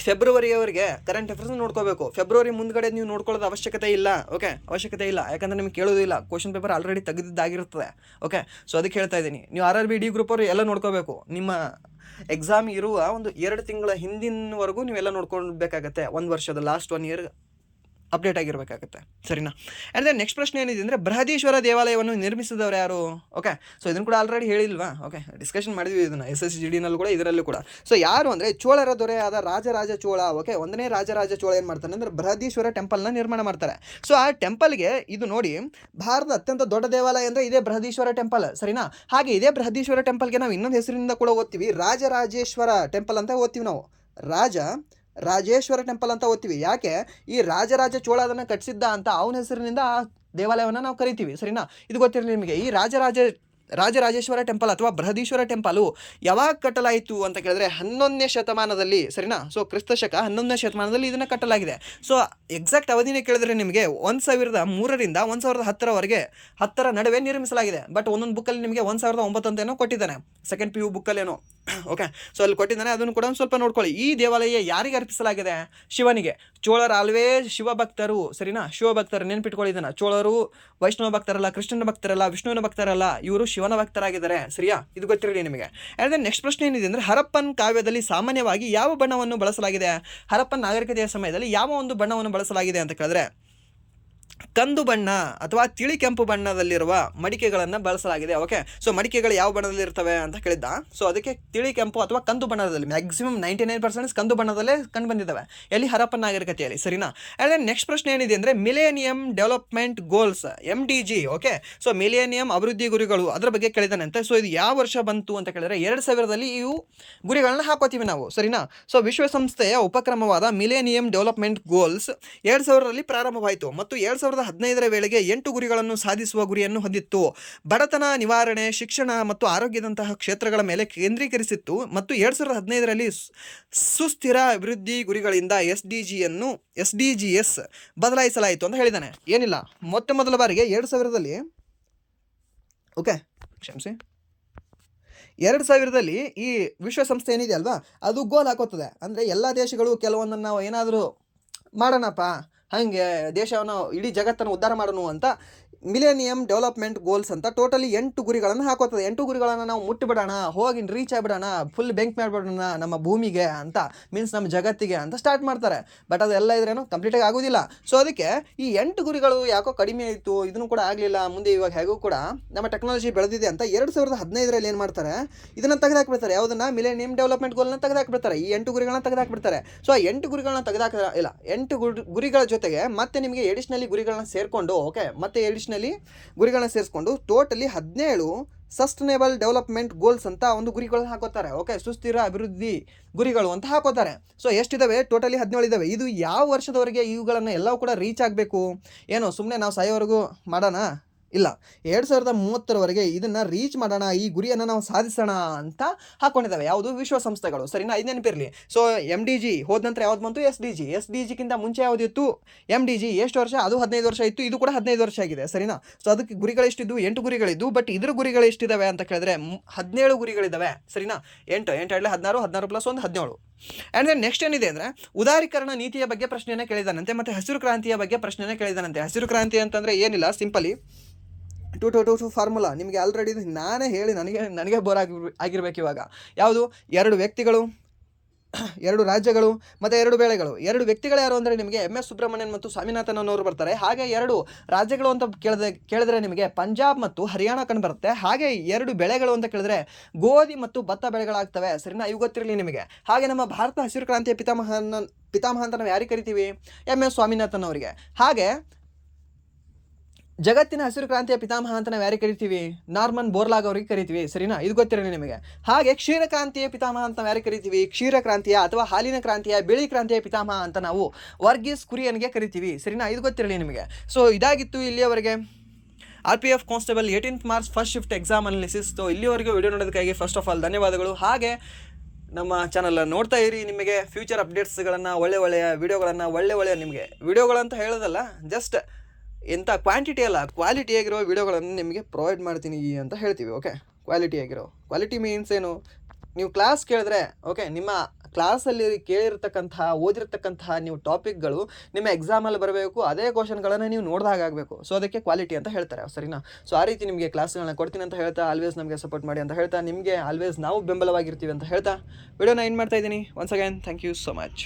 ಫೆಬ್ರವರಿಯವರೆಗೆ ಕರೆಂಟ್ ಅಫೇರ್ಸ್ ನೋಡ್ಕೋಬೇಕು. ಫೆಬ್ರವರಿ ಮುಂದ್ಗಡೆ ನೀವು ನೋಡ್ಕೊಳ್ಳೋದು ಅವಶ್ಯಕತೆ ಇಲ್ಲ. ಓಕೆ, ಅವಶ್ಯಕತೆ ಇಲ್ಲ, ಯಾಕಂದರೆ ನಿಮ್ಗೆ ಕೇಳೋದಿಲ್ಲ. ಕ್ವಶನ್ ಪೇಪರ್ ಆಲ್ರೆಡಿ ತೆಗೆದಿದ್ದಾಗಿರ್ತದೆ. ಓಕೆ, ಸೊ ಅದಕ್ಕೆ ಹೇಳ್ತಾ ಇದ್ದೀನಿ, ನೀವು RRB D ಗ್ರೂಪ್ ಅವರು ಎಲ್ಲ ನೋಡ್ಕೋಬೇಕು. ನಿಮ್ಮ ಎಕ್ಸಾಮ್ ಇರುವ ಒಂದು 2 ತಿಂಗಳ ಹಿಂದಿನವರೆಗೂ ನೀವೆಲ್ಲ ನೋಡ್ಕೊಳ್ಬೇಕಾಗತ್ತೆ. 1 ವರ್ಷದ ಲಾಸ್ಟ್ 1 ಇಯರ್ ಅಪ್ಡೇಟ್ ಆಗಿರಬೇಕಾಗುತ್ತೆ, ಸರಿನಾ? ಆ್ಯಂಡ್ ದೆನ್ ನೆಕ್ಸ್ಟ್ ಪ್ರಶ್ನೆ ಏನಿದೆ ಅಂದರೆ ಬೃಹದೀಶ್ವರ ದೇವಾಲಯವನ್ನು ನಿರ್ಮಿಸಿದವರು ಯಾರು? ಓಕೆ, ಸೊ ಇದನ್ನು ಕೂಡ ಆಲ್ರೆಡಿ ಹೇಳಿಲ್ವಾ? ಓಕೆ, ಡಿಸ್ಕಷನ್ ಮಾಡಿದ್ವಿ ಇದನ್ನು SSGDನಲ್ಲೂ ಕೂಡ, ಇದರಲ್ಲೂ ಕೂಡ. ಸೊ ಯಾರು ಅಂದರೆ ಚೋಳರ ದೊರೆಯಾದ ರಾಜರಾಜ ಚೋಳ. ಓಕೆ, 1ನೇ ರಾಜರಾಜ ಚೋಳ ಏನು ಮಾಡ್ತಾನೆ ಅಂದರೆ ಬೃಹದೀಶ್ವರ ಟೆಂಪಲ್ನ ನಿರ್ಮಾಣ ಮಾಡ್ತಾರೆ. ಸೊ ಆ ಟೆಂಪಲ್ಗೆ ಇದು ನೋಡಿ, ಭಾರತದ ಅತ್ಯಂತ ದೊಡ್ಡ ದೇವಾಲಯ ಅಂದರೆ ಇದೇ ಬೃಹದೀಶ್ವರ ಟೆಂಪಲ್, ಸರಿನಾ? ಹಾಗೆ ಇದೇ ಬೃಹದೀಶ್ವರ ಟೆಂಪಲ್ಗೆ ನಾವು ಇನ್ನೊಂದು ಹೆಸರಿನಿಂದ ಕೂಡ ಓದ್ತೀವಿ, ರಾಜರಾಜೇಶ್ವರ ಟೆಂಪಲ್ ಅಂತ ಓದ್ತೀವಿ ನಾವು. ರಾಜೇಶ್ವರ ಟೆಂಪಲ್ ಅಂತ ಓದ್ತೀವಿ. ಯಾಕೆ? ಈ ರಾಜರಾಜ ಚೋಳ ಅದನ್ನು ಕಟ್ಟಿಸಿದ್ದ ಅಂತ ಅವನ ಹೆಸರಿನಿಂದ ಆ ದೇವಾಲಯವನ್ನು ನಾವು ಕರಿತೀವಿ, ಸರಿನಾ? ಇದು ಗೊತ್ತಿರಲಿ ನಿಮಗೆ. ಈ ರಾಜರಾಜೇಶ್ವರ ಟೆಂಪಲ್ ಅಥವಾ ಬೃಹದೀಶ್ವರ ಟೆಂಪಲು ಯಾವಾಗ ಕಟ್ಟಲಾಯಿತು ಅಂತ ಕೇಳಿದ್ರೆ 11ನೇ ಶತಮಾನದಲ್ಲಿ, ಸರಿನಾ? ಸೊ ಕ್ರಿಸ್ತಶಕ 11ನೇ ಶತಮಾನದಲ್ಲಿ ಇದನ್ನು ಕಟ್ಟಲಾಗಿದೆ. ಸೊ ಎಕ್ಸಾಕ್ಟ್ ಅವಧಿನೇ ಕೇಳಿದ್ರೆ ನಿಮಗೆ 1003ರಿಂದ 1010ರವರೆಗೆ 10ರ ನಡುವೆ ನಿರ್ಮಿಸಲಾಗಿದೆ. ಬಟ್ ಒಂದೊಂದು ಬುಕ್ಕಲ್ಲಿ ನಿಮಗೆ 1009 ಅಂತೇನೋ ಕೊಟ್ಟಿದ್ದಾನೆ, ಸೆಕೆಂಡ್ PU ಬುಕ್ಕಲ್ಲೇನೋ. ಓಕೆ, ಸೊ ಅಲ್ಲಿ ಕೊಟ್ಟಿದ್ದಾನೆ, ಅದನ್ನು ಕೂಡ ಒಂದು ಸ್ವಲ್ಪ ನೋಡ್ಕೊಳ್ಳಿ. ಈ ದೇವಾಲಯ ಯಾರಿಗೆ ಅರ್ಪಿಸಲಾಗಿದೆ? ಶಿವನಿಗೆ. ಚೋಳರು ಆಲ್ವೇಸ್ ಶಿವಭಕ್ತರು, ಸರಿನಾ? ಶಿವಭಕ್ತರು ನೆನ್ಪಿಟ್ಕೊಳ್ಳಿದ್ದಾನೆ. ಚೋಳರು ವೈಷ್ಣವ ಭಕ್ತರಲ್ಲ, ಕೃಷ್ಣನ ಭಕ್ತರಲ್ಲ, ವಿಷ್ಣುವಿನ ಭಕ್ತರಲ್ಲ, ಇವರು ಶಿವನ ಭಕ್ತರಾಗಿದ್ದಾರೆ, ಸರಿಯಾ? ಇದು ಗೊತ್ತಿರಲಿ ನಿಮಗೆ. ಆ್ಯಂಡ್ ದೆನ್ ನೆಕ್ಸ್ಟ್ ಪ್ರಶ್ನೆ ಏನಿದೆ ಅಂದರೆ ಹರಪ್ಪನ್ ಕಾವ್ಯದಲ್ಲಿ ಸಾಮಾನ್ಯವಾಗಿ ಯಾವ ಬಣ್ಣವನ್ನು ಬಳಸಲಾಗಿದೆ? ಹರಪ್ಪನ್ ನಾಗರಿಕತೆಯ ಸಮಯದಲ್ಲಿ ಯಾವ ಒಂದು ಬಣ್ಣವನ್ನು ಬಳಸಲಾಗಿದೆ ಅಂತ ಕೇಳಿದ್ರೆ ಕಂದು ಬಣ್ಣ ಅಥವಾ ತಿಳಿ ಕೆಂಪು ಬಣ್ಣದಲ್ಲಿರುವ ಮಡಿಕೆಗಳನ್ನು ಬಳಸಲಾಗಿದೆ. ಓಕೆ, ಸೊ ಮಡಿಕೆಗಳು ಯಾವ ಬಣ್ಣದಲ್ಲಿ ಇರ್ತವೆ ಅಂತ ಕೇಳಿದ್ದ. ಸೊ ಅದಕ್ಕೆ ತಿಳಿ ಕೆಂಪು ಅಥವಾ ಕಂದು ಬಣ್ಣದಲ್ಲಿ ಮ್ಯಾಕ್ಸಿಮಮ್ 99% ಕಂದು ಬಣ್ಣದಲ್ಲೇ ಕಂಡು ಬಂದಿದ್ದಾವೆ ಎಲ್ಲಿ? ಹರಪ್ಪನ್ ನಾಗರಿಕತೆಯಲ್ಲಿ, ಸರಿನಾ? ಆ್ಯಂಡ್ ದೆನ್ ನೆಕ್ಸ್ಟ್ ಪ್ರಶ್ನೆ ಏನಿದೆ ಅಂದರೆ millennium development goals MDG. Okay, so millennium ಅಭಿವೃದ್ಧಿ ಗುರಿಗಳು ಅದರ ಬಗ್ಗೆ ಕೇಳಿದಾನಂತೆ. ಸೊ ಇದು ಯಾವ ವರ್ಷ ಬಂತು ಅಂತ ಕೇಳಿದ್ರೆ 2000ರಲ್ಲಿ ಇವು ಗುರಿಗಳನ್ನ ಹಾಕೋತೀವಿ ನಾವು, ಸರಿನಾ? ಸೊ ವಿಶ್ವಸಂಸ್ಥೆಯ ಉಪಕ್ರಮವಾದ ಮಿಲೇನಿಯಂ ಡೆವಲಪ್ಮೆಂಟ್ ಗೋಲ್ಸ್ 2000ರಲ್ಲಿ ಪ್ರಾರಂಭವಾಯಿತು ಮತ್ತು 2015ರ ವೇಳೆಗೆ 8 ಗುರಿಗಳನ್ನು ಸಾಧಿಸುವ ಗುರಿಯನ್ನು ಹೊಂದಿತ್ತು. ಬಡತನ ನಿವಾರಣೆ, ಶಿಕ್ಷಣ ಮತ್ತು ಆರೋಗ್ಯದಂತಹ ಕ್ಷೇತ್ರಗಳ ಮೇಲೆ ಕೇಂದ್ರೀಕರಿಸಿತ್ತು ಮತ್ತು 2015ರಲ್ಲಿ ಸುಸ್ಥಿರ ಅಭಿವೃದ್ಧಿ ಗುರಿಗಳಿಂದ SDGs ಬದಲಾಯಿಸಲಾಯಿತು ಅಂತ ಹೇಳಿದ್ದಾನೆ. ಏನಿಲ್ಲ, ಮೊದಲ ಬಾರಿಗೆ 2000ರಲ್ಲಿ, ಓಕೆ ಕ್ಷಮಿಸಿ, 2000ರಲ್ಲಿ ಈ ವಿಶ್ವಸಂಸ್ಥೆ ಏನಿದೆ ಅಲ್ವಾ ಅದು ಗೋಲ್ ಹಾಕೋತದೆ. ಅಂದರೆ ಎಲ್ಲ ದೇಶಗಳು ಕೆಲವೊಂದನ್ನು ನಾವು ಏನಾದರೂ ಮಾಡೋಣಪ್ಪ, ಹಾಗೆ ದೇಶವನ್ನು ಇಡೀ ಜಗತ್ತನ್ನು ಉದ್ಧಾರ ಮಾಡೋಣ ಅಂತ ಮಿಲೇನಿಯಂ ಡೆವಲಪ್ಮೆಂಟ್ ಗೋಲ್ಸ್ ಅಂತ ಟೋಟಲಿ 8 ಗುರಿಗಳನ್ನು ಹಾಕೋತದೆ. 8 ಗುರಿಗಳನ್ನು ನಾವು ಮುಟ್ಟಿಬಿಡೋಣ, ಹೋಗಿ ರೀಚ್ ಆಗಿಬಿಡೋಣ, ಫುಲ್ ಬೆಂಕ್ ಮಾಡಿಬಿಡೋಣ ನಮ್ಮ ಭೂಮಿಗೆ ಅಂತ, ಮೀನ್ಸ್ ನಮ್ಮ ಜಗತ್ತಿಗೆ ಅಂತ ಸ್ಟಾರ್ಟ್ ಮಾಡ್ತಾರೆ. ಬಟ್ ಅದೆಲ್ಲ ಇದ್ರೇನು ಕಂಪ್ಲೀಟಾಗಿ ಆಗೋದಿಲ್ಲ. ಸೊ ಅದಕ್ಕೆ ಈ 8 ಗುರಿಗಳು ಯಾಕೋ ಕಡಿಮೆ ಆಯಿತು, ಇದನ್ನು ಕೂಡ ಆಗಲಿಲ್ಲ, ಮುಂದೆ ಇವಾಗ ಹೇಗೂ ಕೂಡ ನಮ್ಮ ಟೆಕ್ನಾಲಜಿ ಬೆಳೆದಿದೆ ಅಂತ 2015ರಲ್ಲಿ ಏನು ಮಾಡ್ತಾರೆ, ಇದನ್ನು ತೆಗೆದಾಕ್ಬಿಡ್ತಾರೆ. ಯಾವುದನ್ನು ಮಿಲೇನಿಯಂ ಡೆವಲಪ್ಮೆಂಟ್ ಗೋಲ್ನ ತೆಗೆದಾಕ್ಬಿಡ್ತಾರೆ. ಈ 8 ಗುರಿಗಳನ್ನ ತೆಗೆದಾಕ್ಬಿಡ್ತಾರೆ. ಸೊ ಆ 8 ಗುರಿಗಳನ್ನ ತೆಗೆದಾಕ 8 ಗುರಿಗಳ ಜೊತೆಗೆ ಮತ್ತೆ ನಿಮಗೆ ಎಡಿಷ್ನಲಿ ಗುರಿಗಳನ್ನ ಸೇರಿಕೊಂಡು ಮತ್ತೆ ಗುರಿಗಳನ್ನ ಸೇರಿಸ್ಕೊಂಡು ಟೋಟಲಿ 17 ಸಸ್ಟೈನೇಬಲ್ ಡೆವಲಪ್ಮೆಂಟ್ ಗೋಲ್ಸ್ ಅಂತ ಒಂದು ಗುರಿಗಳನ್ನ ಹಾಕೋತಾರೆ. ಸುಸ್ಥಿರ ಅಭಿವೃದ್ಧಿ ಗುರಿಗಳು ಅಂತ ಹಾಕೋತಾರೆ. ಸೊ ಎಷ್ಟಿದಾವೆ? ಟೋಟಲಿ 17 ಇದ್ದಾವೆ. ಇದು ಯಾವ ವರ್ಷದವರೆಗೆ ಇವುಗಳನ್ನು ಎಲ್ಲವೂ ಕೂಡ ರೀಚ್ ಆಗಬೇಕು? ಏನೋ ಸುಮ್ಮನೆ ನಾವು ಸಾಯೋವರೆಗೂ ಮಾಡೋಣ? ಇಲ್ಲ, 2030ರವರೆಗೆ ಇದನ್ನು ರೀಚ್ ಮಾಡೋಣ, ಈ ಗುರಿಯನ್ನು ನಾವು ಸಾಧಿಸೋಣ ಅಂತ ಹಾಕ್ಕೊಂಡಿದ್ದಾವೆ. ಯಾವುದು? ವಿಶ್ವಸಂಸ್ಥೆಗಳು. ಸರಿನಾ? ಇದು ನೆನಪಿರಲಿ. ಸೊ MDG ಹೋದ ನಂತರ ಯಾವ್ದು ಬಂತು? SDGಗಿಂತ ಮುಂಚೆ ಯಾವುದಿತ್ತು? MDG. ಎಷ್ಟು ವರ್ಷ? ಅದು 15 ವರ್ಷ ಇತ್ತು. ಇದು ಕೂಡ 15 ವರ್ಷ ಆಗಿದೆ. ಸರಿನಾ? ಸೊ ಅದಕ್ಕೆ ಗುರಿಗಳೆಷ್ಟಿದ್ದು? 8 ಗುರಿಗಳಿದ್ದು. ಬಟ್ ಇದ್ರ ಗುರಿಗಳು ಎಷ್ಟಿದ್ದಾವೆ ಅಂತ ಕೇಳಿದ್ರೆ 17 ಗುರಿಗಳಿದ್ದಾವೆ. ಸರಿನಾ? 8 16 16 ಪ್ಲಸ್ 1 17. ಆ್ಯಂಡ್ ದೆನ್ ನೆಕ್ಸ್ಟ್ ಏನಿದೆ ಅಂದರೆ ಉದಾರೀಕರಣ ನೀತಿಯ ಬಗ್ಗೆ ಪ್ರಶ್ನೆಯನ್ನು ಕೇಳಿದಾನಂತೆ, ಮತ್ತು ಹಸಿರು ಕ್ರಾಂತಿಯ ಬಗ್ಗೆ ಪ್ರಶ್ನೆಯನ್ನು ಕೇಳಿದಾನಂತೆ. ಹಸಿರು ಕ್ರಾಂತಿ ಅಂತಂದರೆ ಏನಿಲ್ಲ, ಸಿಂಪಲಿ 2 ಫಾರ್ಮುಲಾ ನಿಮಗೆ ಆಲ್ರೆಡಿ ನಾನೇ ಹೇಳಿ ನನಗೆ ಬೋರ್ ಆಗಿರ್ಬೇಕು ಇವಾಗ. ಯಾವುದು? 2 ವ್ಯಕ್ತಿಗಳು, 2 ರಾಜ್ಯಗಳು ಮತ್ತು 2 ಬೆಳೆಗಳು. 2 ವ್ಯಕ್ತಿಗಳು ಯಾರು ಅಂದರೆ ನಿಮಗೆ MS ಸುಬ್ರಹ್ಮಣ್ಯನ್ ಮತ್ತು ಸ್ವಾಮಿನಾಥನ್ ಅನ್ನೋರು ಬರ್ತಾರೆ. ಹಾಗೆ 2 ರಾಜ್ಯಗಳು ಅಂತ ಕೇಳಿದ್ರೆ ನಿಮಗೆ ಪಂಜಾಬ್ ಮತ್ತು ಹರಿಯಾಣ ಕಂಡು ಬರುತ್ತೆ. ಹಾಗೆ 2 ಬೆಳೆಗಳು ಅಂತ ಕೇಳಿದ್ರೆ ಗೋಧಿ ಮತ್ತು ಭತ್ತ ಬೆಳೆಗಳಾಗ್ತವೆ. ಸರಿನಾ? ಇವು ಗೊತ್ತಿರಲಿ ನಿಮಗೆ. ಹಾಗೆ ನಮ್ಮ ಭಾರತ ಹಸಿರು ಕ್ರಾಂತಿಯ ಪಿತಾಮಹ ಅಂತ ನಾವು ಯಾರಿಗೆ ಕರಿತೀವಿ? MS ಸ್ವಾಮಿನಾಥನ್ ಅವರಿಗೆ. ಹಾಗೆ ಜಗತ್ತಿನ ಹಸಿರು ಕ್ರಾಂತಿಯ ಪಿತಾಮಹ ಅಂತ ನಾವು ಯಾರಿಗೆ ಕರಿತೀವಿ? ನಾರ್ಮನ್ ಬೋರ್ಲಾಗ್ ಅವ್ರಿಗೆ ಕರಿತೀವಿ. ಸರಿನಾ? ಇದು ಗೊತ್ತಿರಲಿ ನಿಮಗೆ. ಹಾಗೆ ಕ್ಷೀರಕ್ರಾಂತಿಯ ಪಿತಾಮಹ ಅಂತ ನಾವು ಯಾರಿಗೆ ಕರಿತೀವಿ? ಕ್ಷೀರಕ್ರಾಂತಿಯ ಅಥವಾ ಹಾಲಿನ ಕ್ರಾಂತಿಯ, ಬಿಳಿ ಕ್ರಾಂತಿಯ ಪಿತಾಮಹ ಅಂತ ನಾವು ವರ್ಗೀಸ್ ಕುರಿಯನ್ಗೆ ಕರಿತೀವಿ. ಸರಿನಾ? ಇದು ಗೊತ್ತಿರಲಿ ನಿಮಗೆ. ಸೊ ಇದಾಗಿತ್ತು ಇಲ್ಲಿಯವರೆಗೆ RPF constable 18th March first shift exam analysis. So ಇಲ್ಲಿವರೆಗೂ ವಿಡಿಯೋ ನೋಡೋದಕ್ಕಾಗಿ ಫಸ್ಟ್ ಆಫ್ ಆಲ್ ಧನ್ಯವಾದಗಳು. ಹಾಗೆ ನಮ್ಮ ಚಾನಲ್ ನೋಡ್ತಾ ಇರಿ. ನಿಮಗೆ ಫ್ಯೂಚರ್ ಅಪ್ಡೇಟ್ಸ್ಗಳನ್ನು, ಒಳ್ಳೆಯ ವಿಡಿಯೋಗಳನ್ನು, ಒಳ್ಳೆಯ ನಿಮಗೆ ವಿಡಿಯೋಗಳಂತ ಹೇಳೋದಲ್ಲ, ಜಸ್ಟ್ ಎಂಥ ಕ್ವಾಂಟಿಟಿ ಅಲ್ಲ, ಕ್ವಾಲಿಟಿಯಾಗಿರೋ ವಿಡಿಯೋಗಳನ್ನು ನಿಮಗೆ ಪ್ರೊವೈಡ್ ಮಾಡ್ತೀನಿ ಅಂತ ಹೇಳ್ತೀವಿ. ಕ್ವಾಲಿಟಿಯಾಗಿರೋ. ಕ್ವಾಲಿಟಿ ಮೀನ್ಸ್ ಏನು? ನೀವು ಕ್ಲಾಸ್ ಕೇಳಿದ್ರೆ ನಿಮ್ಮ ಕ್ಲಾಸಲ್ಲಿ ಕೇಳಿರ್ತಕ್ಕಂತಹ, ಓದಿರ್ತಕ್ಕಂತಹ ನೀವು ಟಾಪಿಕ್ಗಳು ನಿಮ್ಮ ಎಕ್ಸಾಮಲ್ಲಿ ಬರಬೇಕು. ಅದೇ ಕ್ವಶನ್ಗಳನ್ನು ನೀವು ನೋಡಿದಾಗ ಆಗಬೇಕು. ಸೊ ಅದಕ್ಕೆ ಕ್ವಾಲಿಟಿ ಅಂತ ಹೇಳ್ತಾರೆ. ಸರಿನಾ? ಸೊ ಆ ರೀತಿ ನಿಮಗೆ ಕ್ಲಾಸ್ಗಳನ್ನ ಕೊಡ್ತೀನಿ ಅಂತ ಹೇಳ್ತಾ, ಆಲ್ವೇಸ್ ನಮಗೆ ಸಪೋರ್ಟ್ ಮಾಡಿ ಅಂತ ಹೇಳ್ತಾ, ನಿಮಗೆ ಆಲ್ವೇಸ್ ನಾವು ಬೆಂಬಲವಾಗಿರ್ತೀವಿ ಅಂತ ಹೇಳ್ತಾ ವಿಡಿಯೋನ ಎಂಡ್ ಮಾಡ್ತಾ ಇದ್ದೀನಿ. Once again thank you so much.